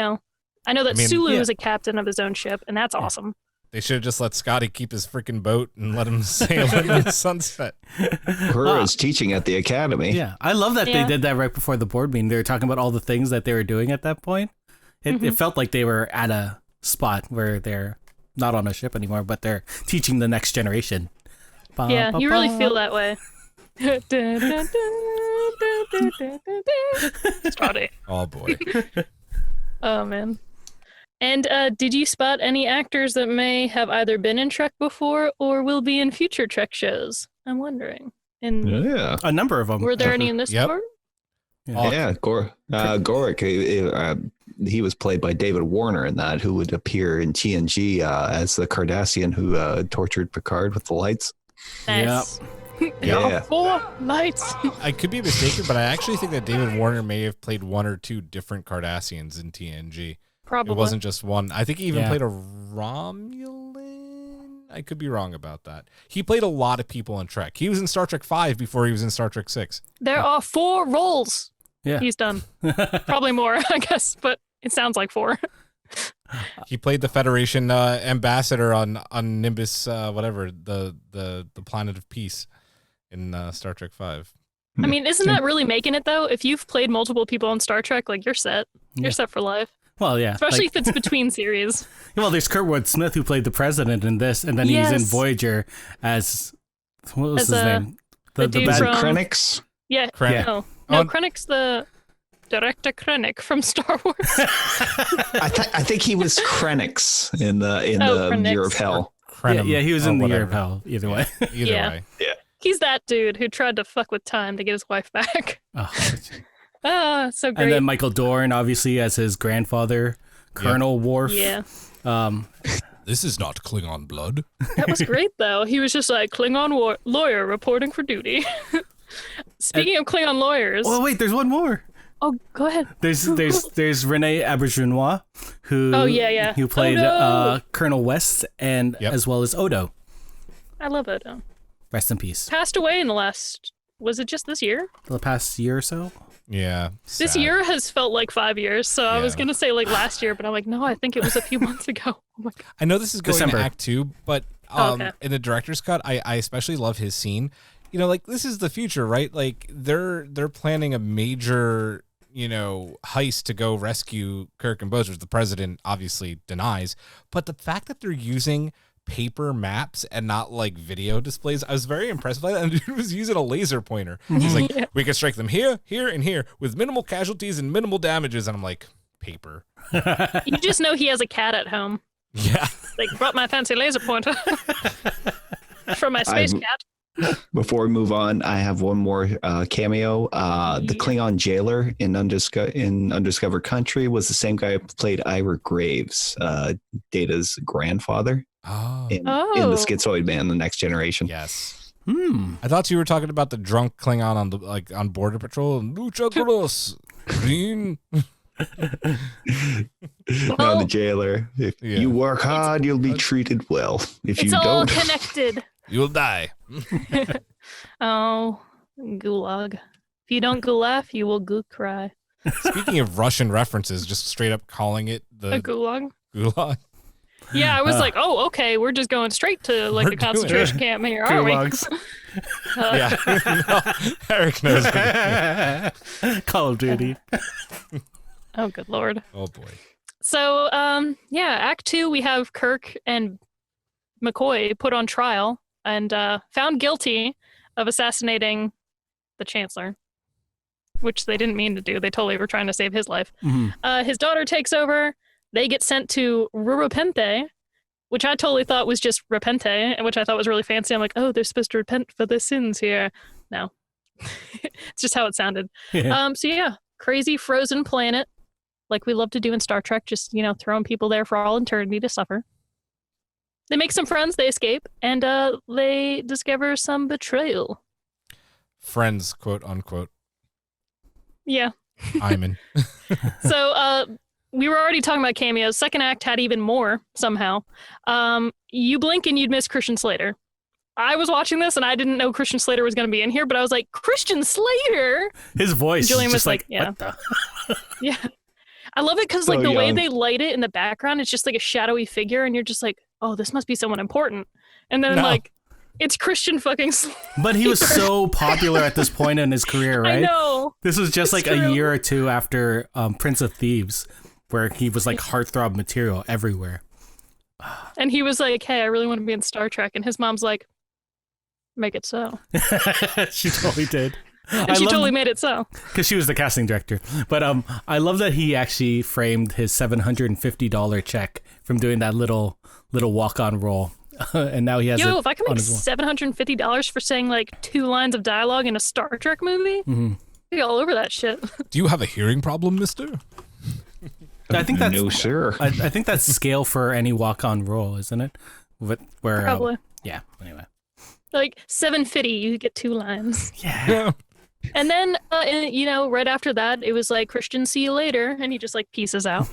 know that Sulu is a captain of his own ship, and that's awesome. They should have just let Scotty keep his freaking boat and let him sail in the sunset. Uhura's teaching at the academy. Yeah, I love that they did that right before the board meeting. They were talking about all the things that they were doing at that point. It felt like they were at a spot where they're not on a ship anymore, but they're teaching the next generation. Yeah, you really feel that way. Scotty. Oh boy. Oh man. And did you spot any actors that may have either been in Trek before or will be in future Trek shows? I'm wondering. And Yeah. A number of them. were there any in this Yep. part? Yeah, Gorik, he was played by David Warner in that, who would appear in TNG as the Cardassian who tortured Picard with the lights. Nice. Yeah. 4 lights. I could be mistaken, but I actually think that David Warner may have played one or two different Cardassians in TNG. Probably. It wasn't just one. I think he even Yeah. played a Romulan. I could be wrong about that. He played a lot of people in Trek. He was in Star Trek 5 before he was in Star Trek 6. There are 4 roles Yeah. he's done. Probably more, I guess, but it sounds like 4. He played the Federation ambassador on Nimbus, whatever, the planet of peace in Star Trek 5. I mean, isn't that really making it, though? If you've played multiple people on Star Trek, like, you're set. Yeah. You're set for life. Well, yeah. Especially like- if it's between series. well, there's Kurtwood Smith who played the president in this, and then he was in Yes. Voyager as what was As, his name? the dude Is it from- Krennics? Yeah. Krennic. No, Oh. Krennic's the director Krennic from Star Wars. I think he was Krennics in the Krennics. Year of Hell. Yeah, he was in the Year of whatever. Hell. Either way. Either Yeah. way. He's that dude who tried to fuck with time to get his wife back. Oh. So great. And then Michael Dorn, obviously, as his grandfather, Colonel Worf. Yeah. This is not Klingon blood. That was great, though. He was just like, Klingon lawyer reporting for duty. Speaking of Klingon lawyers. Oh wait, there's one more. Oh, go ahead. There's Renee Auberjonois, who yeah. who played Odo! Colonel West and Yep. as well as Odo. I love Odo. Rest in peace. Passed away in the last, was it just this year? The past year or so. Yeah. This sad. year has felt like 5 years, so I was Yeah. going to say like last year, but I'm like, no, I think it was a few months ago. Oh my God. I know this is going December. to Act 2, but Okay. in the director's cut, I especially love his scene. You know, like, this is the future, right? Like, they're planning a major, heist to go rescue Kirk and Buzz, which the president obviously denies. But the fact that they're using paper maps and not like video displays, I was very impressed by that. And he was using a laser pointer. He's like, Yeah. we can strike them here, here, and here with minimal casualties and minimal damages. And I'm like, paper. You just know he has a cat at home. Yeah. Like, brought my fancy laser pointer from my space I'm- cat. Before we move on, I have one more cameo. The Klingon jailer in Undiscovered Country was the same guy who played Ira Graves, Data's grandfather, Oh. in Oh. The Schizoid Man, The Next Generation. Yes. Hmm. I thought you were talking about the drunk Klingon on border patrol. Lucha gross, green. No, the jailer. If Yeah. you work hard, you'll be treated well. If It's you all don't, connected. You'll die. Oh, gulag. If you don't laugh, you will goo cry. Speaking of Russian references, just straight up calling it A the gulag? gulag. Yeah, I was like, oh, okay, we're just going straight to like We're a doing concentration camp here, aren't we? Gulags. Yeah. No, Eric knows. Call of Duty. Oh, good lord. Oh boy. So, yeah, Act 2, we have Kirk and McCoy put on trial and found guilty of assassinating the Chancellor, which they didn't mean to do. They totally were trying to save his life. Mhm. His daughter takes over. They get sent to Rurapente, which I totally thought was just Repente, and which I thought was really fancy. I'm like, oh, they're supposed to repent for their sins here. No. It's just how it sounded. So yeah, crazy frozen planet, like we love to do in Star Trek, just, throwing people there for all eternity to suffer. They make some friends, they escape, and they discover some betrayal. Friends, quote unquote. Yeah. I'm in. So we were already talking about cameos. Second act had even more somehow. You blink and you'd miss Christian Slater. I was watching this and I didn't know Christian Slater was going to be in here, but I was like, Christian Slater? His voice Julian is was just like, like, yeah. what the? Yeah. I love it because So like the way young. they light it in the background, it's just like a shadowy figure and you're just like, oh, this must be someone important. And then No. like, it's Christian fucking Slater. But he was so popular at this point in his career, right? I know. This was just It's like a true. year or two after Prince of Thieves, where he was like heartthrob material everywhere. And he was like, hey, I really want to be in Star Trek. And his mom's like, make it so. She totally did. And she totally made it so. Because she was the casting director. But I love that he actually framed his $750 check from doing that little walk-on role. And now he has If I can make $750 for saying like 2 lines of dialogue in a Star Trek movie, I'd be all over that shit. Do you have a hearing problem, mister? I think that's no, sir. I think that's scale for any walk-on role, isn't it? Where Probably. yeah. Anyway. Like $750, you get 2 lines. Yeah. And then, right after that, it was like, Christian, see you later. And he just like pieces out.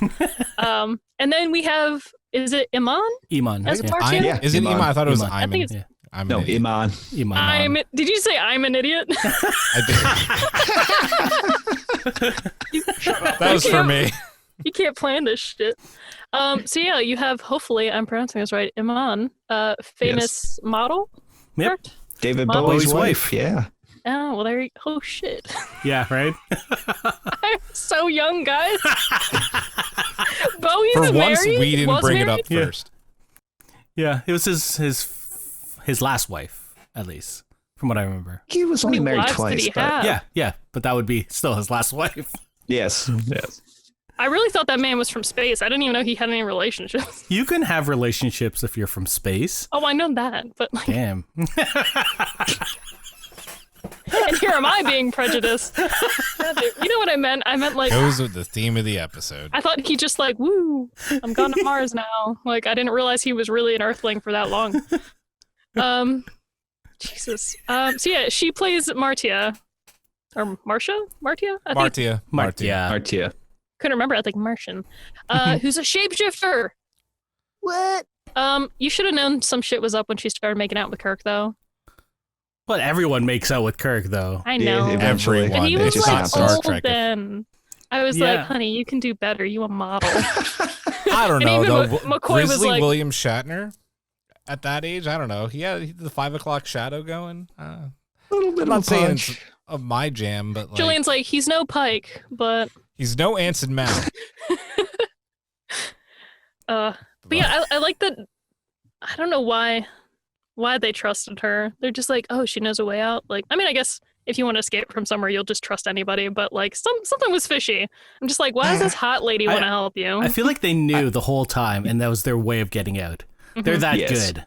And then we have, is it Iman? Iman. As Yeah. Martian? Yeah. Is it Iman? I thought it was Iman. I Iman. think it's, Yeah. I'm No, an idiot. Iman. did you say I'm an idiot? That was for me. You can't plan this shit. So yeah, you have, hopefully I'm pronouncing this right, Iman, famous model. Yep. Correct? David Mom. Bowie's Bowie's wife. wife. Yeah. Oh, well, there you oh shit. Yeah, right? I'm so young, guys. Bowie's For once, married? we didn't Was bring it married? up first. Yeah, it was his last wife, at least, from what I remember. He was only many married wives did twice. he But have? Yeah, but that would be still his last wife. yes. Yes. I really thought that man was from space. I didn't even know he had any relationships. You can have relationships if you're from space. Oh, I know that, but like, Damn. and here am I being prejudiced. You know what I meant? I meant like, Goes with the theme of the episode. I thought he just like, woo, I'm gone to Mars now. Like, I didn't realize he was really an Earthling for that long. Jesus. So yeah, she plays Martia. Or Marcia? Martia? I think. Martia. Martia. Couldn't remember. I think Martian. Who's a shapeshifter. What? You should have known some shit was up when she started making out with Kirk, though. But everyone makes out with Kirk, though. I know. Everyone. And he It was just like not Star old Trek. then. I was Yeah. like, honey, you can do better. You a model. I don't And know, even though. McCoy was Grizzly like- William Shatner, at that age, I don't know. He had the 5 o'clock shadow going. A little bit I'm of not a saying punch. it's of my jam, but like, Julian's like, he's no Pike, but he's no Anson Mount. but yeah, I like that. I don't know why they trusted her. They're just like, oh, she knows a way out. Like, I mean, I guess if you want to escape from somewhere, you'll just trust anybody. But like, something was fishy. I'm just like, why does this hot lady want to help you? I feel like they knew the whole time, and that was their way of getting out. They're that Yes. good.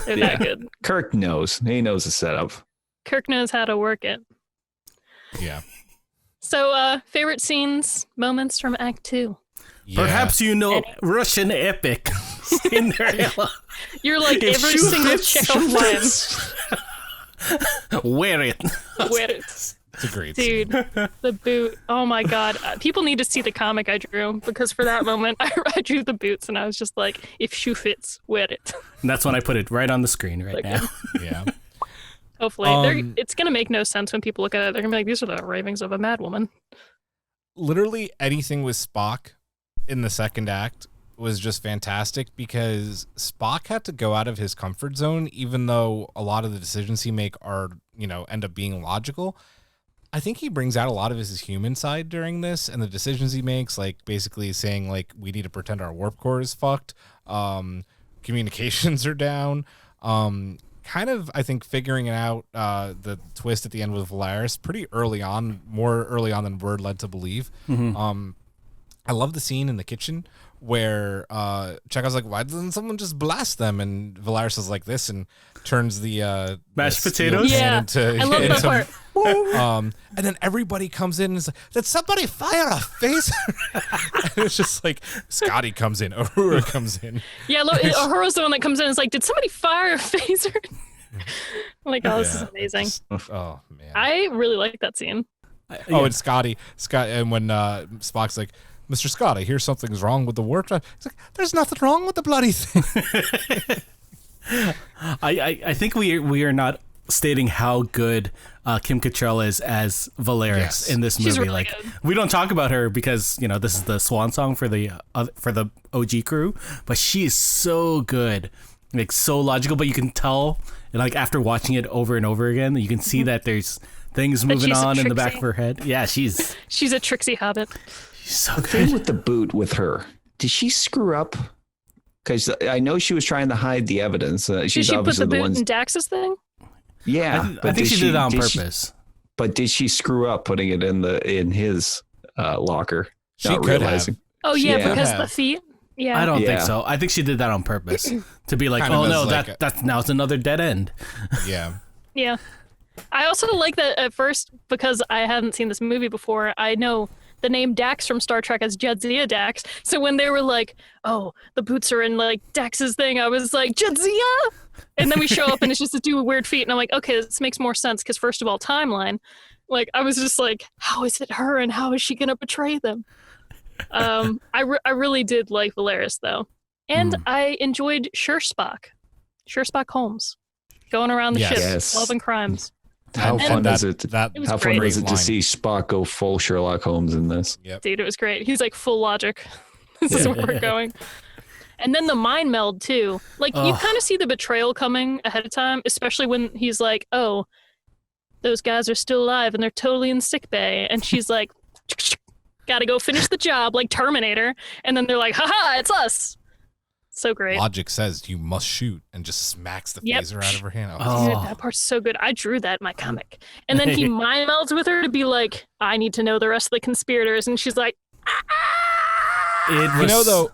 They're that good. Kirk knows. He knows the setup. Kirk knows how to work it. Yeah. So, favorite scenes, moments from Act 2. Yeah. Perhaps you know Russian epic. Cinderella. You're like If every shoe single fits, Chekhov shoe line. fits. Wear it. With it. It's a great scene. Dude, the boot. Oh my god. People need to see the comic I drew, because for that moment, I drew the boots and I was just like, if shoe fits, wear it. And that's when I put it right on the screen right Okay. now. Yeah. Hopefully. It's going to make no sense when people look at it. They're going to be like, these are the ravings of a mad woman. Literally anything with Spock in the second act was just fantastic, because Spock had to go out of his comfort zone, even though a lot of the decisions he make are, end up being logical. I think he brings out a lot of his human side during this, and the decisions he makes, like basically saying like, we need to pretend our warp core is fucked. Communications are down. Kind of, I think, figuring out the twist at the end with Valaris pretty early on, more early on than we're led to believe. I love the scene in the kitchen where Chekhov's like, why doesn't someone just blast them? And Valaris is like this and turns the Mashed the steel potatoes? pan Yeah, into, I love that into- part. and then everybody comes in and is like, did somebody fire a phaser? And it's just like, Scotty comes in, Aurora comes in. Yeah, look, Uhura's the one that comes in and is like, did somebody fire a phaser? I'm like, oh, this is amazing. Oh, man. I really like that scene. Oh, and Scott, and when Spock's like, Mr. Scott, I hear something's wrong with the warp drive. He's like, there's nothing wrong with the bloody thing. I think we are not stating how good Kim Cattrall is as Valaris Yes. in this movie. She's really like, good. we don't talk about her because this is the swan song for the OG crew, but she is so good, like so logical. But you can tell, like after watching it over and over again, you can see that there's things moving she's a on in the back Trixie. of her head. Yeah, she's She's a tricksy hobbit. so The thing good. with the boot with her, did she screw up? Because I know she was trying to hide the evidence. Did She's she put obviously the the boot ones. in Dax's thing? Yeah, I think she did it on she- purpose. But did she screw up putting it in his locker? She not could realizing. have. Oh yeah, Yeah. because Could the have. feet. Yeah. I don't think Yeah. so. I think she did that on purpose to be like, Kind of oh as no, like that's now it's another dead end. Yeah. Yeah. I also like that at first, because I hadn't seen this movie before, I know the name Dax from Star Trek as Jadzia Dax. So when they were like, oh, the boots are in like Dax's thing, I was like, Jadzia! And then we show up and it's just a dude with weird feet. And I'm like, okay, this makes more sense because first of all, timeline. Like, I was just like, how is it her and how is she going to betray them? I really did like Valeris, though. And I enjoyed Spock Holmes, going around the Yes. ship, Yes. solving crimes. How And fun that- is it? That, It was How great. fun is it Great to see Spock go full Sherlock Holmes in this? Yep. Dude, it was great. He's like full logic. This is where we're going. And then the mind meld too. Like you kind of see the betrayal coming ahead of time, especially when he's like, "Oh, those guys are still alive and they're totally in sick bay," and she's like, "Got to go finish the job," like Terminator. And then they're like, "Haha, it's us." So great. Logic says you must shoot and just smacks the Yep. phaser out of her hand. Oh. Dude, that part's so good. I drew that in my comic. And then he mind melds with her to be like, "I need to know the rest of the conspirators," and she's like, It was, You know, though.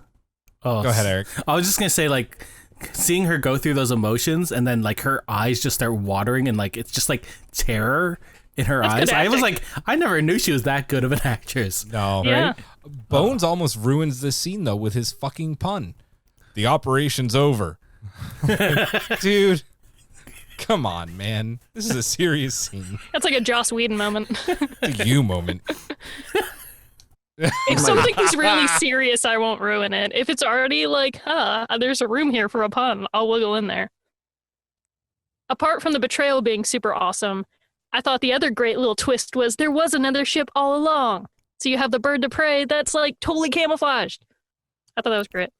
Oh, Go ahead, Eric. I was just gonna say, like, seeing her go through those emotions and then like her eyes just start watering and like it's just like terror in her That's eyes. good I was acting. like, I never knew she was that good of an actress. No. "Yeah." Bones almost ruins this scene, though, with his fucking pun. The operation's over. Dude. Come on, man. This is a serious scene. That's like a Joss Whedon moment. It's a you moment. If something's really serious, I won't ruin it. If it's already like, there's a room here for a pun, I'll wiggle in there. Apart from the betrayal being super awesome, I thought the other great little twist was there was another ship all along. So you have the bird to prey that's like totally camouflaged. I thought that was great.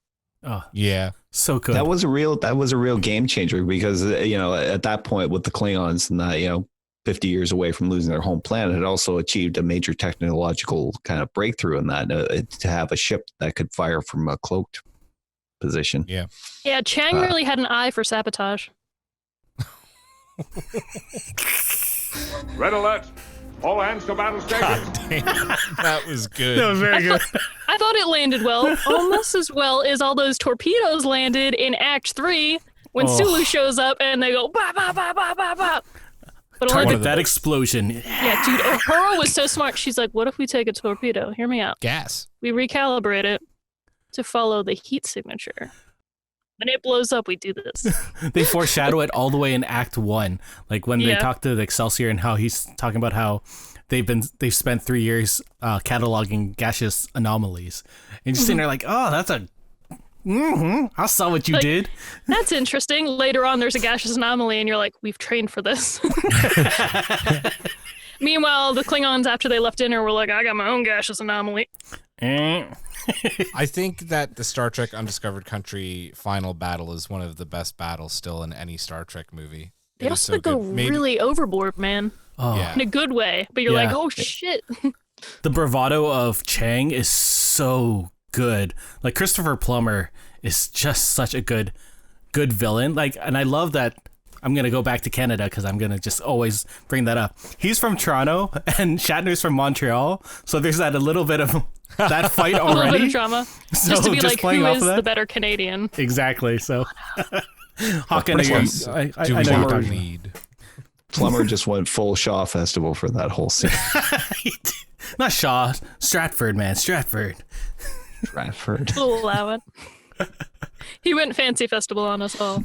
Oh, Yeah. so good. That was a real game changer because at that point with the Klingons and that 50 years away from losing their home planet, had also achieved a major technological kind of breakthrough in that to have a ship that could fire from a cloaked position. Yeah. Yeah, Chang really had an eye for sabotage. Red alert! All hands to battle stations. Damn. That was good. That was very good. I thought it landed well, almost as well as all those torpedoes landed in Act 3 when Oh. Sulu shows up and they go, ba, ba, ba, ba, ba, ba. But only Target the- that explosion. Yeah, dude, Uhura was so smart. She's like, what if we take a torpedo? Hear me out. Gas. We recalibrate it to follow the heat signature. When it blows up, we do this. They foreshadow it all the way in Act 1. Like when they Yeah. talk to the Excelsior and how he's talking about how they've spent 3 years cataloging gaseous anomalies. And just sitting there like, oh, that's a I saw what you Like- did. That's interesting. Later on, there's a gaseous anomaly, and you're like, we've trained for this. Meanwhile, the Klingons, after they left dinner, were like, I got my own gaseous anomaly. I think that the Star Trek Undiscovered Country final battle is one of the best battles still in any Star Trek movie. They It is also so go good. Maybe- really overboard, man. Oh, Yeah. In a good way. But you're like, Yeah. oh, shit. The bravado of Chang is so good. Like Christopher Plummer is just such a good villain. Like, and I love that. I'm gonna go back to Canada because I'm gonna just always bring that up. He's from Toronto and Shatner's from Montreal, so there's that a little bit of that fight A little bit already. of drama. So Just to be like, playing who off is of that? the better Canadian? Exactly. So, Hawken, Which again, ones I do know we what you're not talking need? Plummer just went full Shaw Festival for that whole scene. about. Not Shaw, Stratford, man, Stratford. Bradford. We'll allow it. He went fancy festival on us all.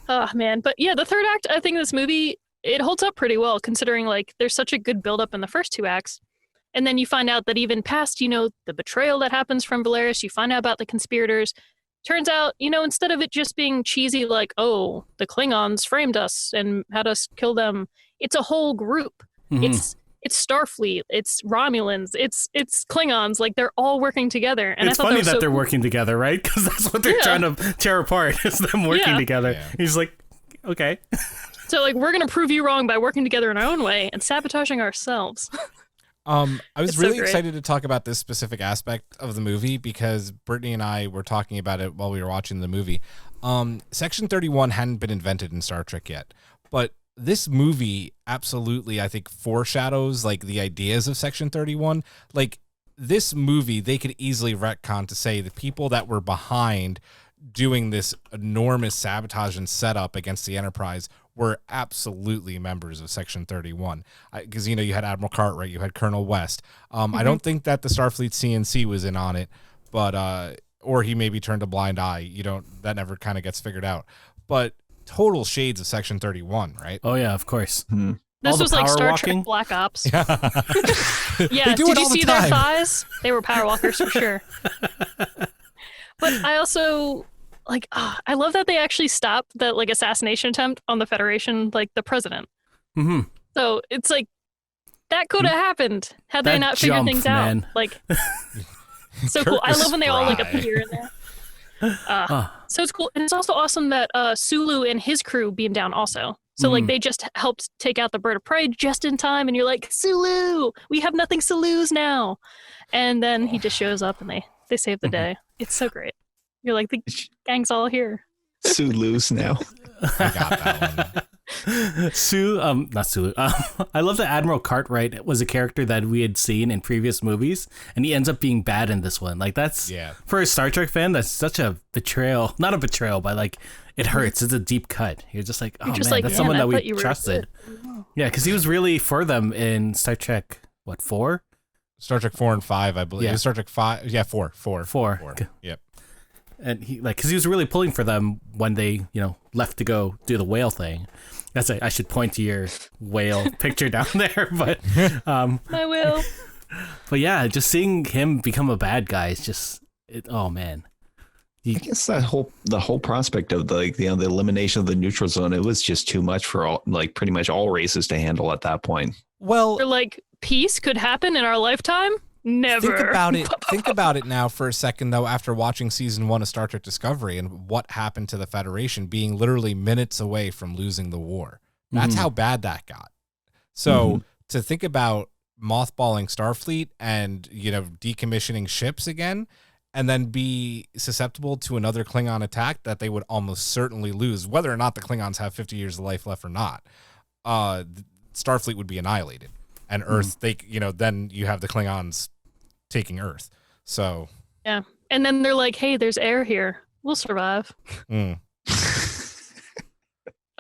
Oh, man. But yeah, the third act, I think this movie, it holds up pretty well considering like there's such a good buildup in the first two acts. And then you find out that even past, the betrayal that happens from Valeris, you find out about the conspirators. Turns out, instead of it just being cheesy like, oh, the Klingons framed us and had us kill them, it's a whole group. Mhm. It's Starfleet, it's Romulans, it's Klingons, like they're all working together. And It's I thought funny was that so they're cool. working together, right? Because that's what they're Yeah. trying to tear apart is them working Yeah. together. Yeah. He's like, okay. So like we're gonna prove you wrong by working together in our own way and sabotaging ourselves. I was It's so really great. excited to talk about this specific aspect of the movie because Brittany and I were talking about it while we were watching the movie. Section 31 hadn't been invented in Star Trek yet, but this movie absolutely, I think, foreshadows like the ideas of Section 31. Like this movie, they could easily retcon to say the people that were behind doing this enormous sabotage and setup against the Enterprise were absolutely members of Section 31. Because, you know, you had Admiral Cartwright, you had Colonel West. I don't think that the Starfleet CNC was in on it, but or he maybe turned a blind eye. That never kind of gets figured out. But total shades of Section 31, right? Oh yeah, of course. Hmm. This was like power Star walking? Trek Black Ops. Yeah. Yeah, do did it you all the see their time. thighs? They were power walkers for sure. But I also I love that they actually stopped that like assassination attempt on the Federation, like the president. Mm-hmm. So it's like that could have happened had they That not figured jump, things man. out. Like so Kirk cool. I was love when they all like spry. appear in there. So it's cool, and it's also awesome that Sulu and his crew beam down also. So like they just helped take out the bird of prey just in time, and you're like, Sulu, we have nothing to lose now. And then he just shows up and they save the day. It's so great. You're like, the gang's all here. Sulu's now. I got that one. Not Sulu. I love that Admiral Cartwright was a character that we had seen in previous movies, and he ends up being bad in this one. Like that's for a Star Trek fan, that's such a betrayal. Not a betrayal, but like it hurts. It's a deep cut. You're just like, oh man, like, that's man, someone I that we thought you were trusted. Yeah, because he was really for them in Star Trek. What, 4? Star Trek 4 and 5, I believe. Yeah. It was Star Trek 5. Yeah, 4. 4. Yep. And he because he was really pulling for them when they left to go do the whale thing. I should point to your whale picture down there, but My will. but yeah, just seeing him become a bad guy is just oh man. I guess the whole prospect of the elimination of the neutral zone, it was just too much for pretty much all races to handle at that point. Well, Or like peace could happen in our lifetime? Never. Think about it now for a second, though, after watching season 1 of Star Trek Discovery and what happened to the Federation being literally minutes away from losing the war. That's how bad that got. So to think about mothballing Starfleet and, decommissioning ships again, and then be susceptible to another Klingon attack that they would almost certainly lose, whether or not the Klingons have 50 years of life left or not, Starfleet would be annihilated. And Earth, then you have the Klingons taking Earth. So Yeah. And then they're like, hey, there's air here. We'll survive. I'm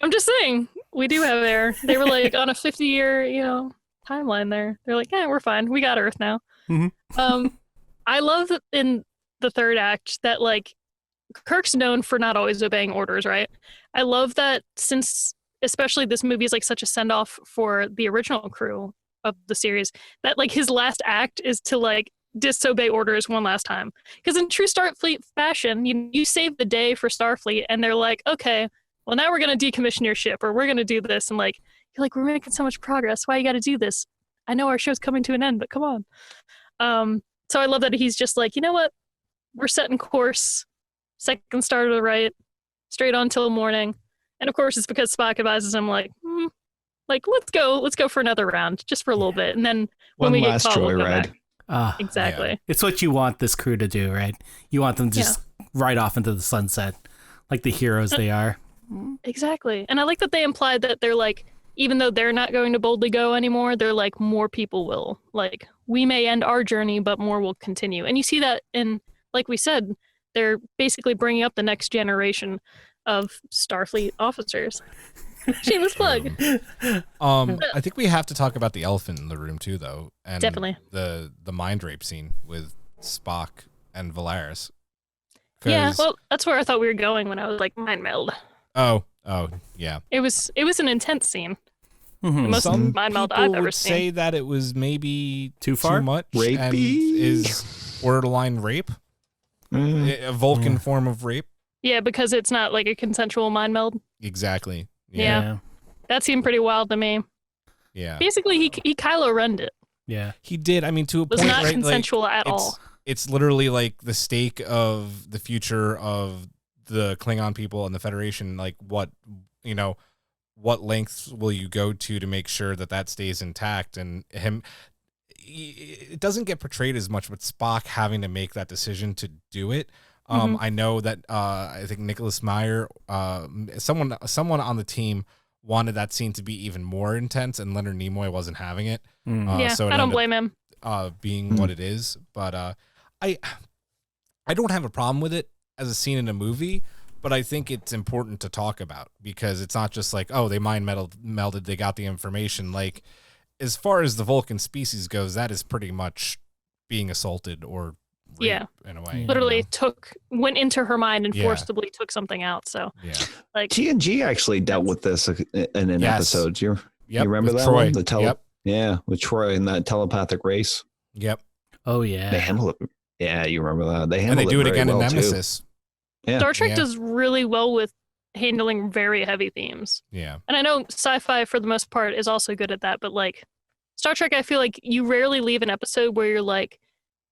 just saying, we do have air. They were like on a 50-year, timeline there. They're like, yeah, we're fine. We got Earth now. I love that in the third act that like Kirk's known for not always obeying orders, right? I love that since especially this movie is like such a send-off for the original crew of the series, that like his last act is to like disobey orders one last time. Because in true Starfleet fashion, you save the day for Starfleet, and they're like, okay, well now we're gonna decommission your ship, or we're gonna do this, and like you're like, we're making so much progress. Why you got to do this? I know our show's coming to an end, but come on. So I love that he's just like, you know what? We're setting course. Second star to the right, straight on till morning. And of course, it's because Spock advises him like, let's go for another round, just for a little bit, and then when One we get last called, we'll come joyride. back. Exactly. Yeah. It's what you want this crew to do, right? You want them to just ride off into the sunset, like the heroes they are. Exactly. And I like that they implied that they're like, even though they're not going to boldly go anymore, they're like, more people will. Like, we may end our journey, but more will continue. And you see that in, like we said, they're basically bringing up the next generation of Starfleet officers. Shameless plug. I think we have to talk about the elephant in the room too, though, and Definitely. the mind rape scene with Spock and Valaris. Yeah, well, that's where I thought we were going when I was like mind meld. Oh, yeah. It was an intense scene. The most Some mind meld people I've ever would seen. say that it was maybe Too far? too much, Rapey? and is borderline rape, a Vulcan form of rape. Yeah, because it's not like a consensual mind meld. Exactly. Yeah. That seemed pretty wild to me. Yeah. Basically, he Kylo Ren'd it. Yeah. He did. I mean, to a It was point, not right? consensual at all. It's literally like the stake of the future of the Klingon people and the Federation. Like, what lengths will you go to make sure that stays intact? And it doesn't get portrayed as much, but Spock having to make that decision to do it. I know that I think Nicholas Meyer, someone on the team wanted that scene to be even more intense, and Leonard Nimoy wasn't having it. So I don't blame him. Being what it is, but I don't have a problem with it as a scene in a movie, but I think it's important to talk about because it's not just like, oh, they mind melded, they got the information. Like, as far as the Vulcan species goes, that is pretty much being assaulted or raped in a way. Literally went into her mind and forcibly took something out. So like TNG actually dealt with this in an episode. You remember that Troy. one? Yeah, with Troy and that telepathic race. Yep. Oh yeah. They handle it. Yeah, you remember that. They handle and they do it very again well, in Nemesis. Too. Yeah. Star Trek does really well with handling very heavy themes. Yeah. And I know sci-fi for the most part is also good at that, but like Star Trek, I feel like you rarely leave an episode where you're like,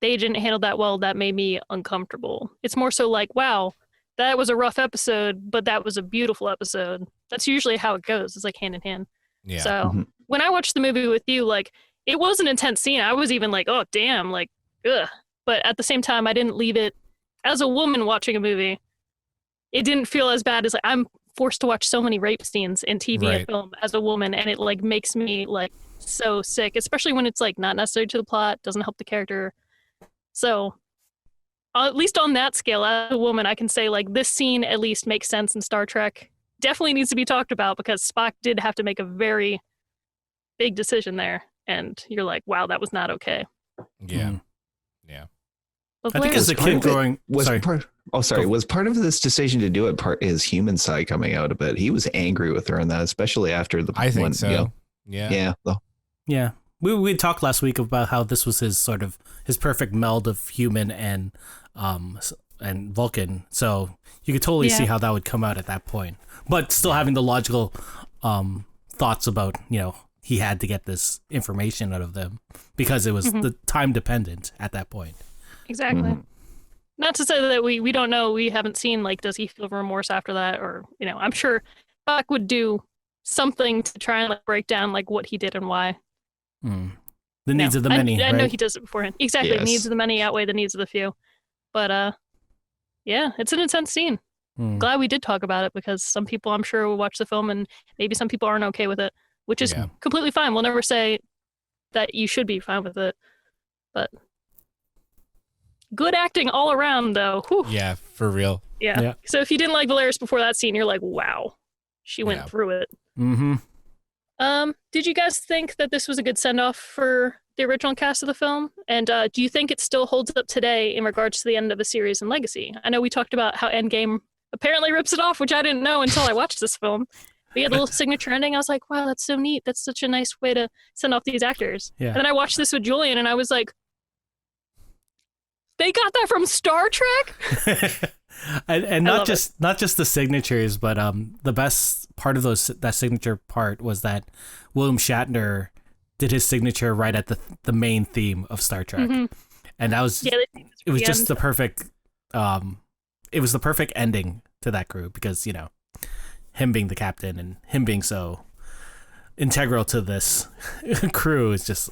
they didn't handle that well, that made me uncomfortable. It's more so like, wow, that was a rough episode, but that was a beautiful episode. That's usually how it goes. It's like hand in hand. Yeah. So when I watched the movie with you, like it was an intense scene. I was even like, oh damn, like ugh. But at the same time, I didn't leave it as a woman watching a movie. It didn't feel as bad as like I'm forced to watch so many rape scenes in TV and film as a woman, and it like makes me like so sick, especially when it's like not necessary to the plot, doesn't help the character. So at least on that scale, as a woman, I can say like this scene at least makes sense in Star Trek. Definitely needs to be talked about because Spock did have to make a very big decision there, and you're like, wow, that was not okay. Yeah. Yeah. But I think as a kid growing, was part of this decision to do it part his human side coming out a bit. He was angry with her on that, especially after the. I think so. You know, Yeah. Yeah. We talked last week about how this was his perfect meld of human and Vulcan. So you could totally see how that would come out at that point. But still having the logical thoughts about, he had to get this information out of them because it was the time dependent at that point. Exactly. Not to say that we don't know, we haven't seen, like, does he feel remorse after that? Or, I'm sure Spock would do something to try and like break down like what he did and why. The needs of the many. I know he does it beforehand. Exactly. Yes. Needs of the many outweigh the needs of the few. But yeah, it's an intense scene. Glad we did talk about it because some people I'm sure will watch the film and maybe some people aren't okay with it, which is completely fine. We'll never say that you should be fine with it. But good acting all around though. Whew. Yeah, for real. Yeah. So if you didn't like Valeris before that scene, you're like, wow, she went through it. Did you guys think that this was a good send-off for the original cast of the film? And do you think it still holds up today in regards to the end of the series and legacy? I know we talked about how Endgame apparently rips it off, which I didn't know until I watched this film. We had a little signature ending. I was like, wow, that's so neat. That's such a nice way to send off these actors. Yeah. And then I watched this with Julian and I was like, they got that from Star Trek? and not just the signatures, but the best part of that signature part was that William Shatner did his signature right at the main theme of Star Trek, and that was it was just the perfect it was the perfect ending to that group because him being the captain and him being so integral to this crew is just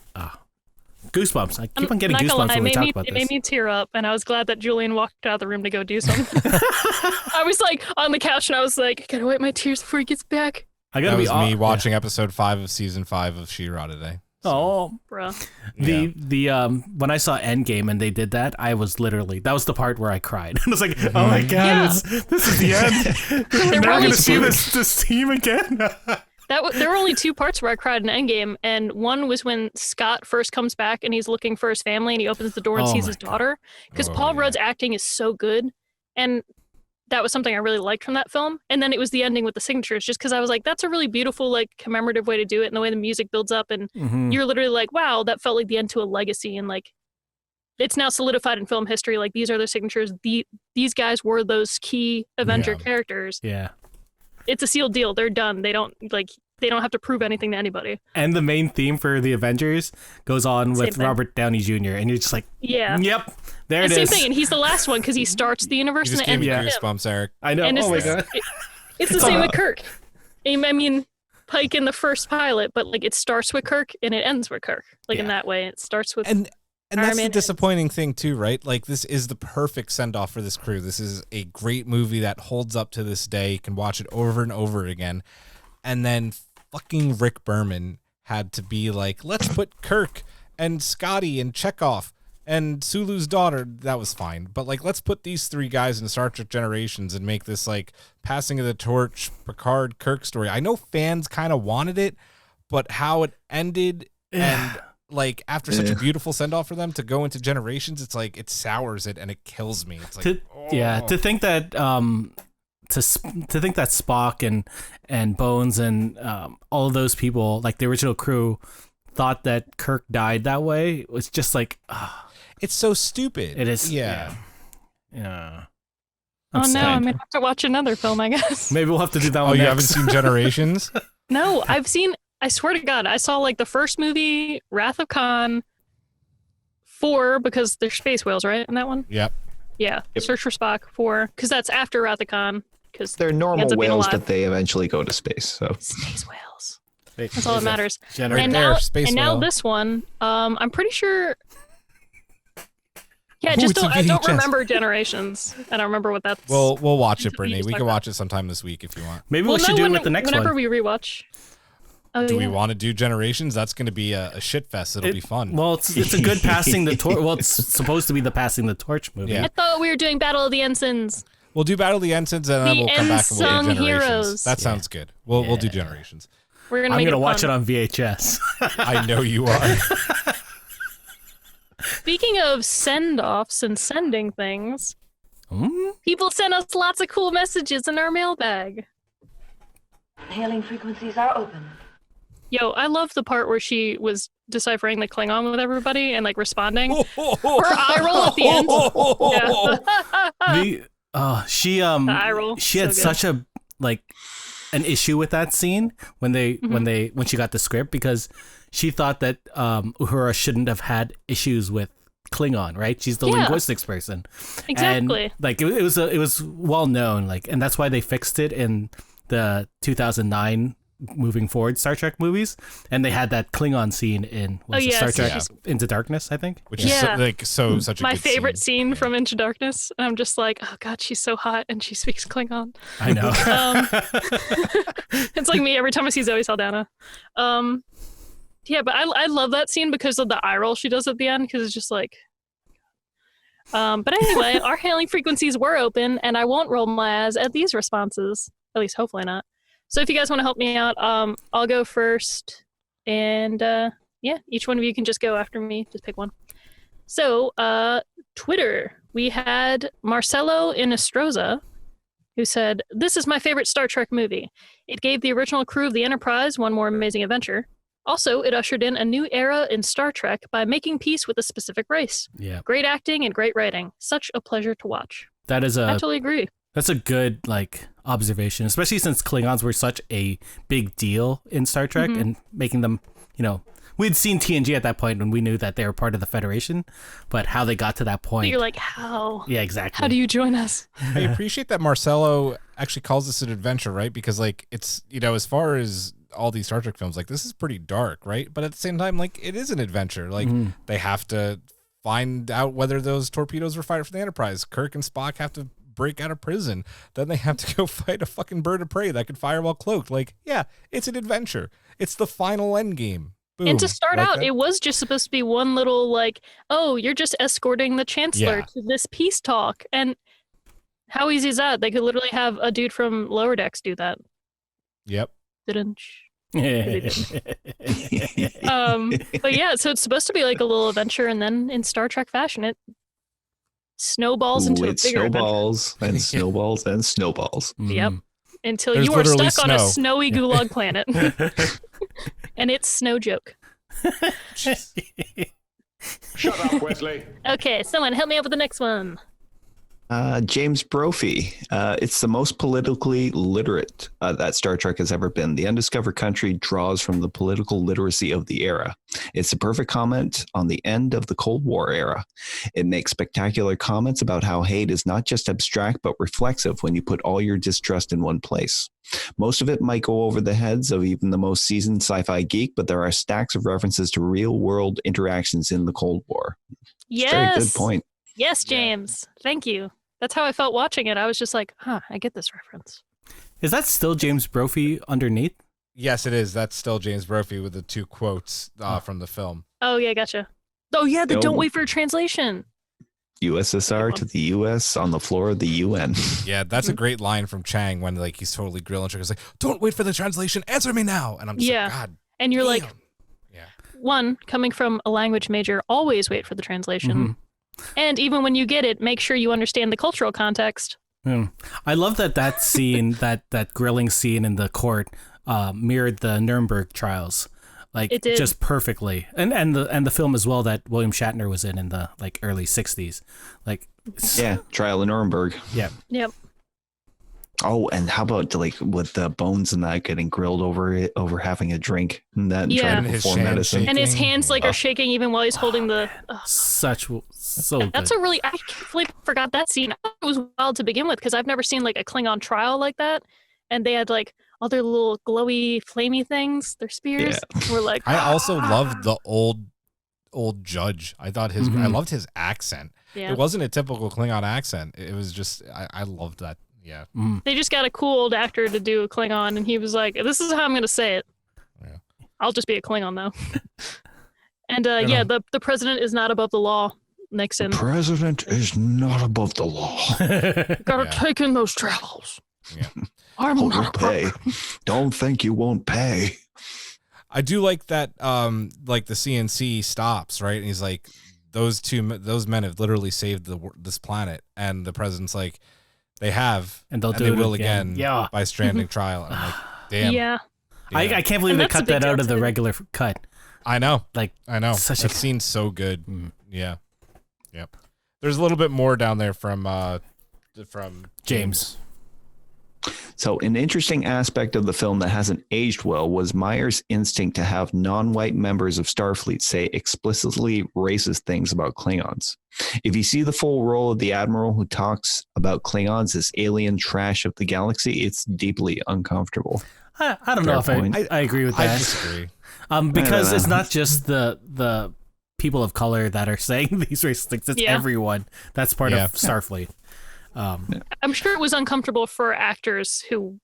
goosebumps. I keep on getting goosebumps when we talk about this. It made me tear up, and I was glad that Julian walked out of the room to go do something. I was like on the couch, and I was like, I gotta wipe my tears before he gets back. That was me watching episode 5 of season 5 of She-Ra today. So. Oh, bro. The when I saw Endgame and they did that, I was literally that was the part where I cried. I was like, oh my god, this is the end. We're never gonna see this team again. There were only 2 parts where I cried in Endgame, and one was when Scott first comes back and he's looking for his family and he opens the door and sees his daughter. Because Paul Rudd's acting is so good, and that was something I really liked from that film. And then it was the ending with the signatures, just because I was like, that's a really beautiful, like, commemorative way to do it, and the way the music builds up, and you're literally like, wow, that felt like the end to a legacy, and like, it's now solidified in film history. Like, these are their signatures. These guys were those key Avenger characters. Yeah. It's a sealed deal. They're done. They don't have to prove anything to anybody. And the main theme for the Avengers goes on with Robert Downey Jr. And you're just like, yep, there it is. Same thing. And he's the last one because he starts the universe and it ends with him. Goosebumps, Eric. I know. And oh my god. It's the same with Kirk. I mean, Pike in the first pilot, but like it starts with Kirk and it ends with Kirk. Like in that way, it starts with. And that's the disappointing thing too, right? Like, this is the perfect send-off for this crew. This is a great movie that holds up to this day. You can watch it over and over again. And then fucking Rick Berman had to be like, let's put Kirk and Scotty and Chekhov and Sulu's daughter. That was fine. But like, let's put these three guys in Star Trek Generations and make this like passing of the torch Picard Kirk story. I know fans kind of wanted it, but how it ended and like after such a beautiful send off for them to go into Generations, it's like it sours it and it kills me. It's like to think that to think that Spock and Bones and all of those people, like the original crew, thought that Kirk died that way was just like it's so stupid. it is. Yeah. Oh no, I'm gonna have to watch another film, I guess. Maybe we'll have to do that one. Oh, you next. haven't seen Generations? No, I swear to God, I saw like the first movie, Wrath of Khan 4, because they're space whales, right? In that one? Yep. Yeah. Search for Spock 4, because that's after Wrath of Khan. Because They're normal whales, but they eventually go to space. So space whales. That's all that matters. Right And there, now, space now whale. this one, I'm pretty sure. Yeah, Ooh, it's a I don't VHS. remember Generations. I don't remember what that's. We'll watch it, What you Brittany. just We talked can about. watch it sometime this week if you want. Maybe we should do it with the next whenever one. we rewatch. Oh, Do we yeah. want to do Generations? That's going to be a shit fest. It'll be fun. Well, it's a good passing the torch. Well, it's supposed to be the passing the torch movie. Yeah. I thought we were doing Battle of the Ensigns. We'll do Battle of the Ensigns and then The we'll come back and we'll Unsung do Generations. Heroes. That sounds good. We'll do Generations. We're gonna. I'm make gonna watch it fun. on VHS. I know you are. Speaking of send-offs and sending things, people sent us lots of cool messages in our mailbag. Hailing frequencies are open. Yo, I love the part where she was deciphering the Klingon with everybody and like responding. Her eye roll at the end. Yeah. She The eye roll. she had So good. such a an issue with that scene when she got the script, because she thought that Uhura shouldn't have had issues with Klingon, right? She's the linguistics person. Exactly. And like it was well known, like, and that's why they fixed it in the 2009 moving forward Star Trek movies, and they had that Klingon scene in Star Trek Into Darkness, I think. Which is such a my good favorite scene Yeah. from Into Darkness. And I'm just like, oh god, she's so hot and she speaks Klingon. I know. It's like me every time I see Zoe Saldana. Yeah, but I love that scene because of the eye roll she does at the end, because it's just like. But anyway, our hailing frequencies were open, and I won't roll my eyes at these responses. At least, hopefully not. So if you guys want to help me out, I'll go first, and each one of you can just go after me. Just pick one. So, Twitter, we had Marcelo Inestroza, who said, "This is my favorite Star Trek movie. It gave the original crew of the Enterprise one more amazing adventure. Also, it ushered in a new era in Star Trek by making peace with a specific race. Yeah. Great acting and great writing. Such a pleasure to watch." That is I totally agree. That's a good observation, especially since Klingons were such a big deal in Star Trek, and making them, we'd seen TNG at that point when we knew that they were part of the Federation, but how they got to that point. But you're like, how? Yeah, exactly. How do you join us? I appreciate that Marcelo actually calls this an adventure, right? Because like it's, as far as all these Star Trek films, like this is pretty dark, right? But at the same time, like it is an adventure. Like they have to find out whether those torpedoes were fired from the Enterprise. Kirk and Spock have to break out of prison. Then they have to go fight a fucking bird of prey that could fire while cloaked. Like, yeah, it's an adventure. It's the final end game. Boom. And to start Like out, that. it was just supposed to be one little like, oh, you're just escorting the Chancellor to this peace talk. And how easy is that? They could literally have a dude from Lower Decks do that. Yep. Didn't. But yeah, so it's supposed to be like a little adventure, and then in Star Trek fashion, it snowballs into a it bigger adventure. snowballs and snowballs and snowballs. Yep. Until There's you are literally stuck on a snow. snowy gulag planet. And it's snow joke. Shut up, Wesley. Okay, someone help me out with the next one. James Brophy. It's the most politically literate that Star Trek has ever been. The Undiscovered Country draws from the political literacy of the era. It's the perfect comment on the end of the Cold War era. It makes spectacular comments about how hate is not just abstract, but reflexive when you put all your distrust in one place. Most of it might go over the heads of even the most seasoned sci-fi geek, but there are stacks of references to real-world interactions in the Cold War. Yes. Very good point. Yes, James. Thank you. That's how I felt watching it. I was just like, I get this reference. Is that still James Brophy underneath? Yes, it is. That's still James Brophy with the 2 quotes from the film. Oh yeah, gotcha. Oh yeah, the No. don't wait for a translation. USSR to the US on the floor of the UN. Yeah, that's a great line from Chang when like he's totally grilling Trick. He's like, "Don't wait for the translation. Answer me now." And I'm just like, God. And you're damn. like, one, coming from a language major, always wait for the translation. And even when you get it, make sure you understand the cultural context. I love that scene, that grilling scene in the court mirrored the Nuremberg trials, like It did. just perfectly, and the film as well that William Shatner was in the like early '60s, like Yeah, trial in Nuremberg. yeah. Yep. Oh, and how about like with the bones and that getting grilled over having a drink and that Yeah. trying And to his perform hand medicine. shaking. And his hands like are shaking even while he's holding the. So good. That's a really, I completely forgot that scene. I thought it was wild to begin with because I've never seen like a Klingon trial like that. And they had like all their little glowy, flamey things, their spears. We're like, I also loved the old judge. I thought I loved his accent. yeah. It wasn't a typical Klingon accent. It was just I loved that. Yeah. They just got a cool old actor to do a Klingon, and he was like, "This is how I'm going to say it. Yeah. I'll just be a Klingon though." And the president is not above the law. Nixon, President is not above the law. gotta take in those travels. Yeah. I'm Oh, not you'll pay. Don't think you won't pay. I do like that like the CNC stops, right? And he's like, those men have literally saved this planet, and the president's like, they have, And they'll do they it will again. Yeah. by stranding trial. And I'm like, damn. Yeah, I can't believe And they that's a cut big that out of the deal, too. regular cut. I know. Like I know. such That a scene's so good. Yeah. Yep. There's a little bit more down there from James. So, an interesting aspect of the film that hasn't aged well was Meyer's instinct to have non-white members of Starfleet say explicitly racist things about Klingons. If you see the full role of the Admiral who talks about Klingons as alien trash of the galaxy, it's deeply uncomfortable. I don't know if Fair point. I agree with I that. disagree. Because it's know. not just the people of color that are saying these racist things. It's Yeah. everyone. That's part Yeah. of Starfleet. I'm sure it was uncomfortable for actors who,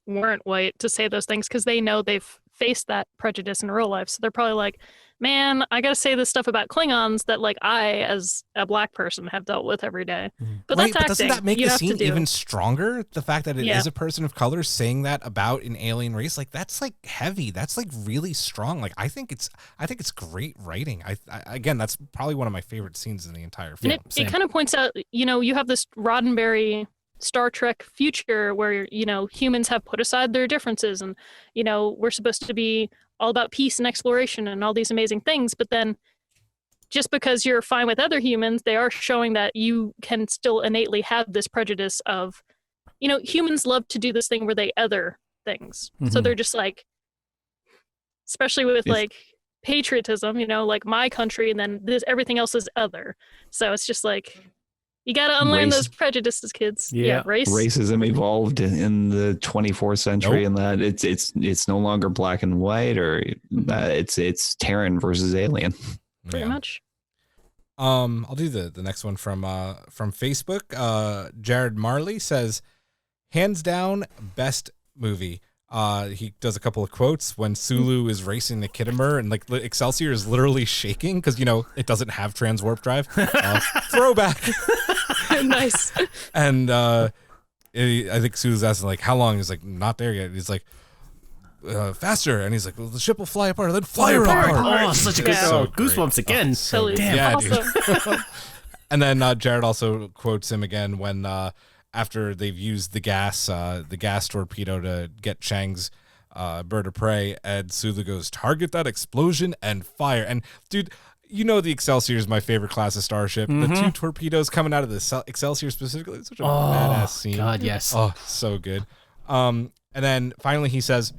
weren't white to say those things because they know they've faced that prejudice in real life. So they're probably like, man, I got to say this stuff about Klingons that like I, as a black person, have dealt with every day. But Right, that's but acting. doesn't that make You the have to scene do even it. stronger? The fact that it is Yeah. a person of color saying that about an alien race, like that's like heavy. That's like really strong. Like I think it's great writing. I again, that's probably one of my favorite scenes in the entire film. And it kind of points out, you have this Roddenberry Star Trek future where, humans have put aside their differences and, we're supposed to be all about peace and exploration and all these amazing things. But then just because you're fine with other humans, they are showing that you can still innately have this prejudice of, humans love to do this thing where they other things. So Mhm. they're just like, especially with Yes. like patriotism, like my country and then everything else is other. So it's just like, you got to unlearn Race. those prejudices, kids. Yeah. Race. Racism evolved in the 24th century, Nope. and that it's no longer black and white, or it's Terran versus alien. Pretty Yeah. much. I'll do the next one from Facebook. Jared Marley says, hands down, best movie. He does a couple of quotes when Sulu is racing the Kittimer and like the Excelsior is literally shaking because it doesn't have transwarp drive. Throwback. Nice. And I think Sulu's asking like, how long? He's like, not there yet. He's like, faster. And he's like, well, the ship will fly apart. Then fly her apart. Oh, such a good Yeah. So goosebumps great. again. Totally. Damn. Yeah, Also, dude. And then Jared also quotes him again when after they've used the gas torpedo to get Chang's bird of prey, and Sulu goes, target that explosion and fire. And dude, the Excelsior is my favorite class of starship. The two torpedoes coming out of the Excelsior specifically, it's such a badass scene. God, yes. Oh, so good. And then finally he says,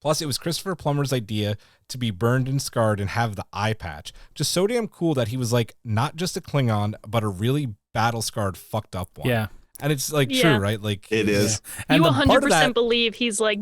plus it was Christopher Plummer's idea to be burned and scarred and have the eye patch. Just so damn cool that he was like not just a Klingon, but a really battle scarred, fucked up one. Yeah. And it's like Yeah. true, right? Like It is. And you the 100% part of that- believe he's like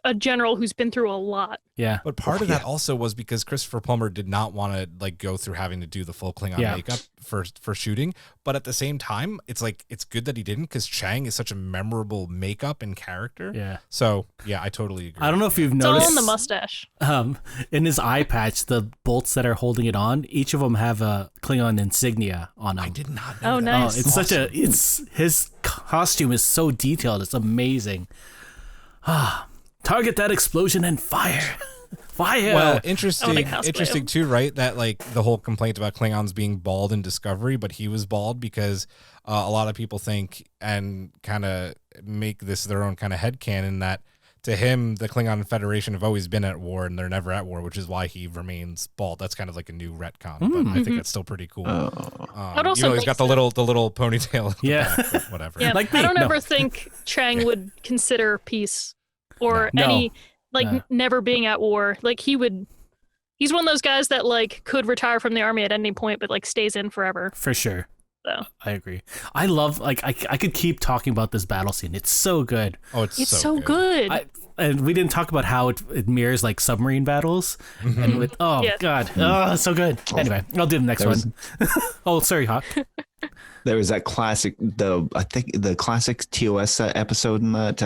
a general who's been through a lot. Yeah. But part of that also was because Christopher Plummer did not want to like go through having to do the full Klingon makeup for shooting. But at the same time, it's like it's good that he didn't because Chang is such a memorable makeup and character. Yeah. So yeah, I totally agree. I don't know if you've It's all noticed in the mustache. in his eye patch, the bolts that are holding it on, each of them have a Klingon insignia on them. I did not know. Oh, that. nice. It's such a his costume is so detailed. It's amazing. Target that explosion and fire. Fire. Well, I wanna interesting cosplay him. too, right? That like the whole complaint about Klingons being bald in Discovery, but he was bald because a lot of people think and kind of make this their own kind of headcanon that to him the Klingon Federation have always been at war and they're never at war, which is why he remains bald. That's kind of like a new retcon, but I think it's still pretty cool. I'd also he's got the little ponytail. At the back, but whatever. Yeah, Like I me, don't no. ever think Chang would consider peace or No. any like No. never being at war. Like he's one of those guys that like could retire from the army at any point, but like stays in forever. For sure. So I agree. I love I could keep talking about this battle scene. It's so good. Oh, it's so good. And we didn't talk about how it mirrors like submarine battles. And with Yes. god, it's so good. Anyway, I'll do the next one. Oh, sorry, Hawk. There was that classic, I think the classic TOS episode in that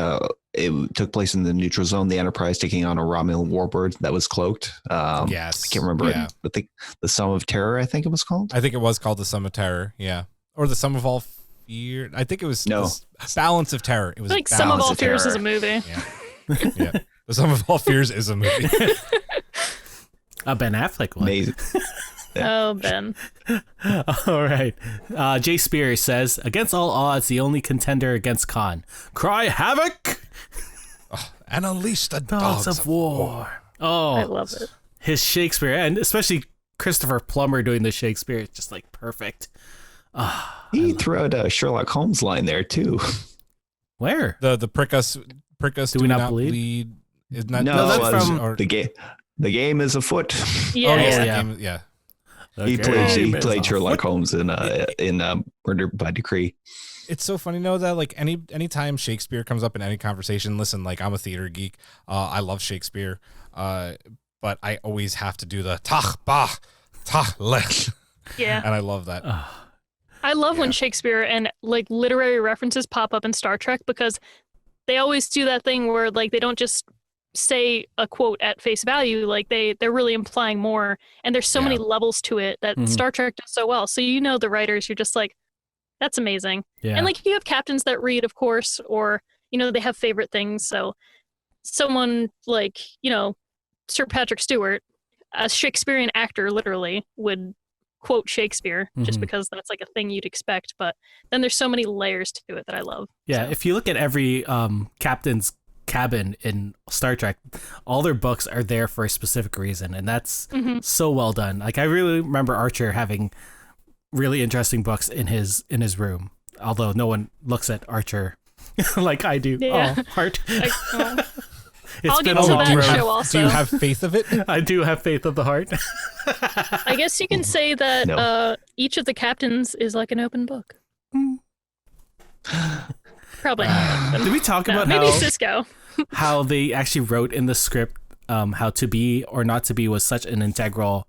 it took place in the neutral zone. The Enterprise taking on a Romulan warbird that was cloaked. Yes. I can't remember. Yeah. I think the Sum of Terror. I think it was called. I think it was called the Sum of Terror. Yeah, or the Sum of All Fear. I think it was No. the Balance of Terror. It was like Some of Balance All of Fears is Terror. a movie. Yeah. Yeah. The Sum of All Fears is a movie. Ben Affleck one. Amazing. Oh, Ben. All right. Jay Spears says, against all odds, the only contender against Khan. Cry havoc! And unleash the Dogs of war. Oh, I love it. his Shakespeare, and especially Christopher Plummer doing the Shakespeare, it's just like perfect. He threw out a Sherlock Holmes line there too. Where? The prick us, Do we not bleed? Isn't that No, that's from- or, the game. The game is afoot. Yeah. oh, yes, yeah. that game, yeah. He played Okay. Sherlock Holmes in Murder by Decree. It's so funny, though, that like anytime Shakespeare comes up in any conversation, listen, like I'm a theater geek. I love Shakespeare. But I always have to do the tach bah tach lech. Yeah. And I love that. I love when Shakespeare and like literary references pop up in Star Trek because they always do that thing where like they don't just say a quote at face value, like they're really implying more, and there's so many levels to it that Star Trek does so well. So you know the writers, you're just like, that's amazing. Yeah. And like you have captains that read, of course, or they have favorite things. So someone like Sir Patrick Stewart, a Shakespearean actor, literally would quote Shakespeare just because that's like a thing you'd expect. But then there's so many layers to it that I love. Yeah, So. if you look at every captain's cabin in Star Trek, all their books are there for a specific reason, and that's so well done. Like I really remember Archer having really interesting books in his room, although no one looks at Archer like I do. Yeah. Oh, heart. It's I'll been get a to long that road. show also. Do you have faith of it? I do have faith of the heart. I guess you can say that No. each of the captains is like an open book. Probably not. Did we talk about maybe how Cisco. how they actually wrote in the script how to be or not to be was such an integral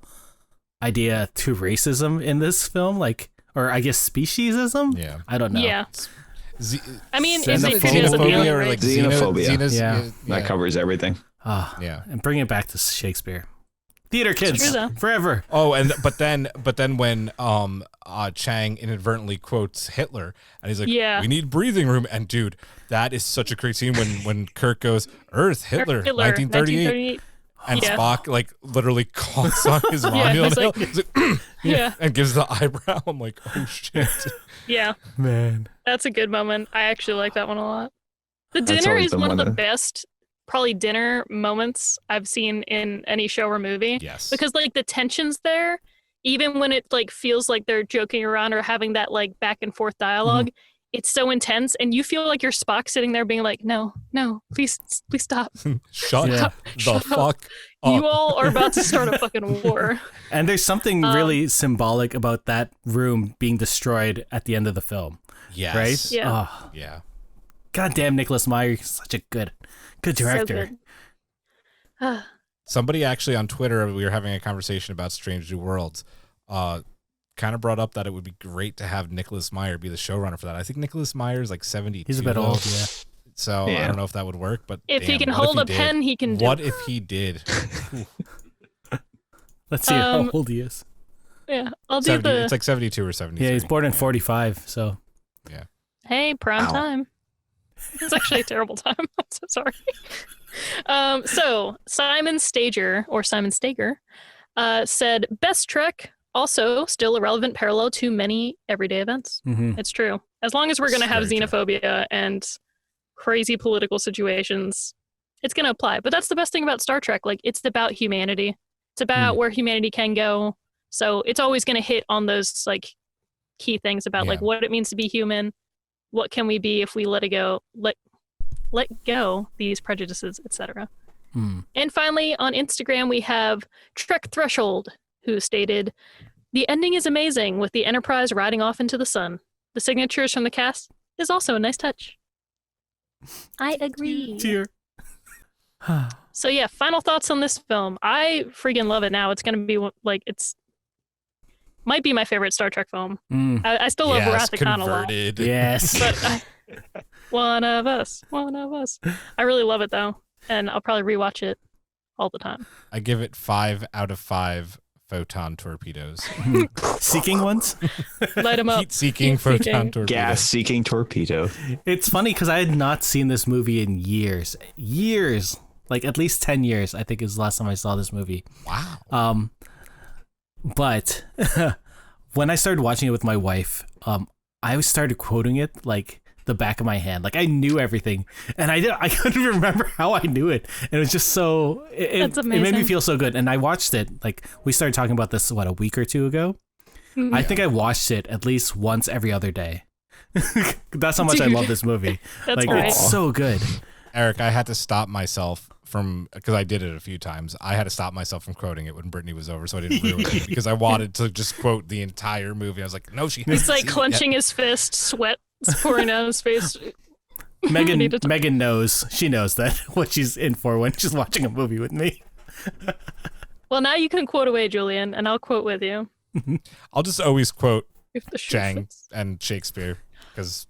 idea to racism in this film, like, or I guess speciesism? Yeah. I don't know. Yeah. I mean, Xenophobia is it because of the Xenophobia or race? like Xenophobia. Yeah. That covers everything. Yeah. And bring it back to Shakespeare. Theater kids true, though. forever. Oh, and but then when Chang inadvertently quotes Hitler and he's like, Yeah. we need breathing room, and dude, that is such a great scene when Kirk goes, Earth, Hitler, 1938. And Yeah. Spock like literally coughs on his Yeah, Romulan he's like- hill. He's like, Yeah. and gives the eyebrow. I'm like, oh shit. Yeah. Man. That's a good moment. I actually like that one a lot. The That's dinner always is been one of one the of- best, probably dinner moments I've seen in any show or movie. Yes. Because like the tension's there, even when it like feels like they're joking around or having that like back and forth dialogue, it's so intense, and you feel like you're Spock sitting there being like, no, please stop. Shut Yeah. the fuck up. You all are about to start a fucking war. And there's something really symbolic about that room being destroyed at the end of the film, Yes. right? Yeah. Oh, Yeah. goddamn Nicholas Meyer, he's such a good director. So good. Somebody actually on Twitter, we were having a conversation about Strange New Worlds, kind of brought up that it would be great to have Nicholas Meyer be the showrunner for that. I think Nicholas Meyer is like 72. He's a bit old, yeah. So I don't know if that would work, but if he damn, can hold a pen, he can do. What if he did? Let's see how old he is. Yeah, I'll 70, do the. It's like 72 or 73. Yeah, he's born in 45, so. Yeah. Hey, prime time. It's actually a terrible time. I'm so sorry. So Simon Stager said, "Best Trek, also still a relevant parallel to many everyday events." Mm-hmm. It's true. As long as we're going to have Very true. xenophobia and crazy political situations, it's going to apply. But that's the best thing about Star Trek. Like, it's about humanity. It's about where humanity can go. So it's always going to hit on those like key things about like what it means to be human. What can we be if we let go these prejudices, etc. And finally, on Instagram, we have Trek Threshold, who stated, "The ending is amazing with the Enterprise riding off into the sun. The signatures from the cast is also a nice touch." I agree. Cheer. So yeah, final thoughts on this film. I freaking love it now. It's going to be like, might be my favorite Star Trek film. I still love Wrath of Khan a lot. Yes. But one of us. I really love it though, and I'll probably rewatch it all the time. I give it 5 out of 5 photon torpedoes. Seeking ones? Light them up. Heat-seeking photon torpedoes. Gas-seeking torpedo. It's funny because I had not seen this movie in years. Like at least 10 years, I think is the last time I saw this movie. Wow. But when I started watching it with my wife, I started quoting it like the back of my hand. Like I knew everything, and I couldn't remember how I knew it. And it was just so That's it amazing. made me feel so good. And I watched it like we started talking about this a week or two ago. I think I watched it at least once every other day. That's how much I love this movie. That's like great. it's so good. Eric, I had to stop myself because I did it a few times. I had to stop myself from quoting it when Brittany was over, so I didn't ruin it because I wanted to just quote the entire movie. I was like, no, she hasn't He's like seen it clenching yet. his fist, sweat pouring out of his face. Megan knows. She knows that what she's in for when she's watching a movie with me. Well, now you can quote away, Julian, and I'll quote with you. I'll just always quote If the shoe Chang fits. and Shakespeare because,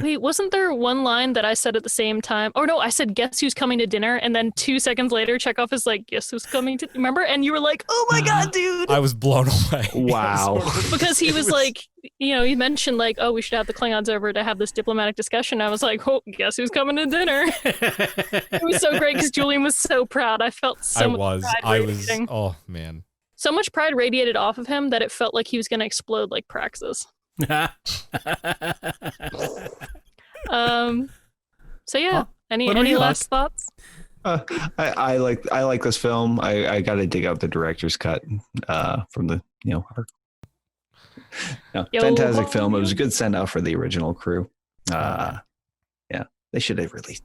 Wait, wasn't there one line that I said at the same time? Oh no, I said, "Guess who's coming to dinner?" And then 2 seconds later, Chekhov is like, "Guess who's coming to?" Remember? And you were like, "Oh my god, dude!" I was blown away. Wow. Because he was like, he mentioned like, "Oh, we should have the Klingons over to have this diplomatic discussion." I was like, "Oh, guess who's coming to dinner?" It was so great because Julian was so proud. I felt so much pride radiating. Oh, man. So much pride radiated off of him that it felt like he was going to explode like Praxis. So yeah, any last thoughts? I like this film. I got to dig out the director's cut from the fantastic film. It was a good send out for the original crew. Yeah, they should have really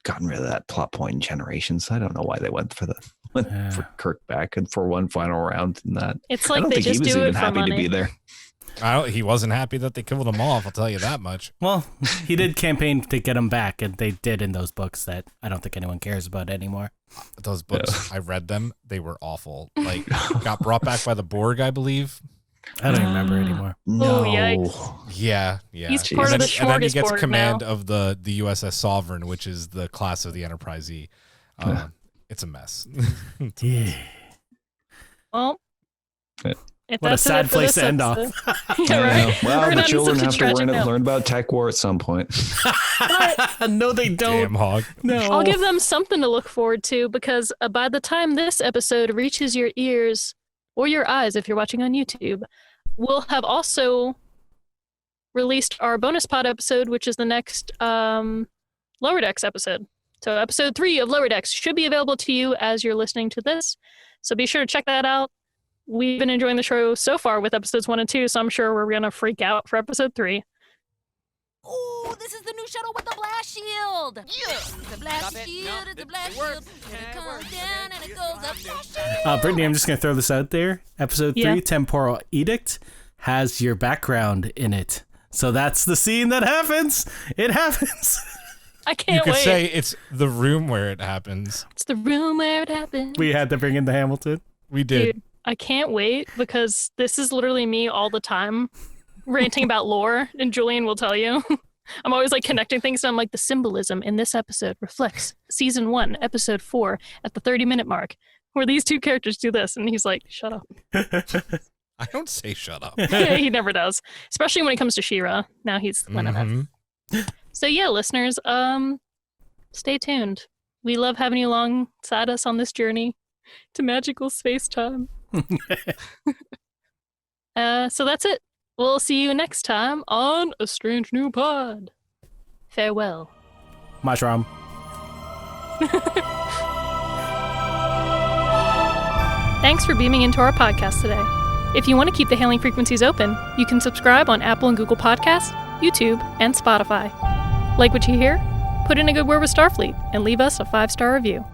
gotten rid of that plot point in Generations. I don't know why they went for for Kirk back and for one final round and that. It's I like don't they think he just was do even it for happy to money. be there. He wasn't happy that they killed him off, I'll tell you that much. Well, he did campaign to get him back, and they did in those books that I don't think anyone cares about anymore. Those books, I read them. They were awful. Like, got brought back by the Borg, I believe. I don't remember anymore. No. Oh, yikes. Yeah. He's part of the And then he gets smorgasbord command now. of the USS Sovereign, which is the class of the Enterprise E. It's a mess. Yeah. Well, if What a that's sad it for place this to end episode- off. Yeah, right. Well, We're the gonna end children such a have to tragic note. learn about tech war at some point. No, they don't. Damn hog. No. I'll give them something to look forward to because by the time this episode reaches your ears or your eyes, if you're watching on YouTube, we'll have also released our bonus pod episode, which is the next Lower Decks episode. So episode 3 of Lower Decks should be available to you as you're listening to this. So be sure to check that out. We've been enjoying the show so far with episodes 1 and 2, so I'm sure we're going to freak out for episode 3. Ooh, this is the new shuttle with the blast shield. Yeah. It's a blast shield, it's a blast shield. And it comes down and it goes up. Blast shield. Brittany, I'm just going to throw this out there. Episode 3, Yeah. Temporal Edict, has your background in it. So that's the scene that happens. It happens. I can't You could wait. say it's the room where it happens. It's the room where it happened. We had to bring in the Hamilton. We did. Dude, I can't wait because this is literally me all the time ranting about lore, and Julian will tell you. I'm always like connecting things, and I'm like, the symbolism in this episode reflects season 1, episode 4 at the 30-minute mark, where these two characters do this, and he's like, shut up. I don't say shut up. He never does, especially when it comes to She-Ra. Now he's Lennon. So yeah, listeners, stay tuned. We love having you alongside us on this journey to magical space-time. So that's it. We'll see you next time on A Strange New Pod. Farewell. Mushroom. Thanks for beaming into our podcast today. If you want to keep the hailing frequencies open, you can subscribe on Apple and Google Podcasts, YouTube, and Spotify. Like what you hear? Put in a good word with Starfleet and leave us a 5-star review.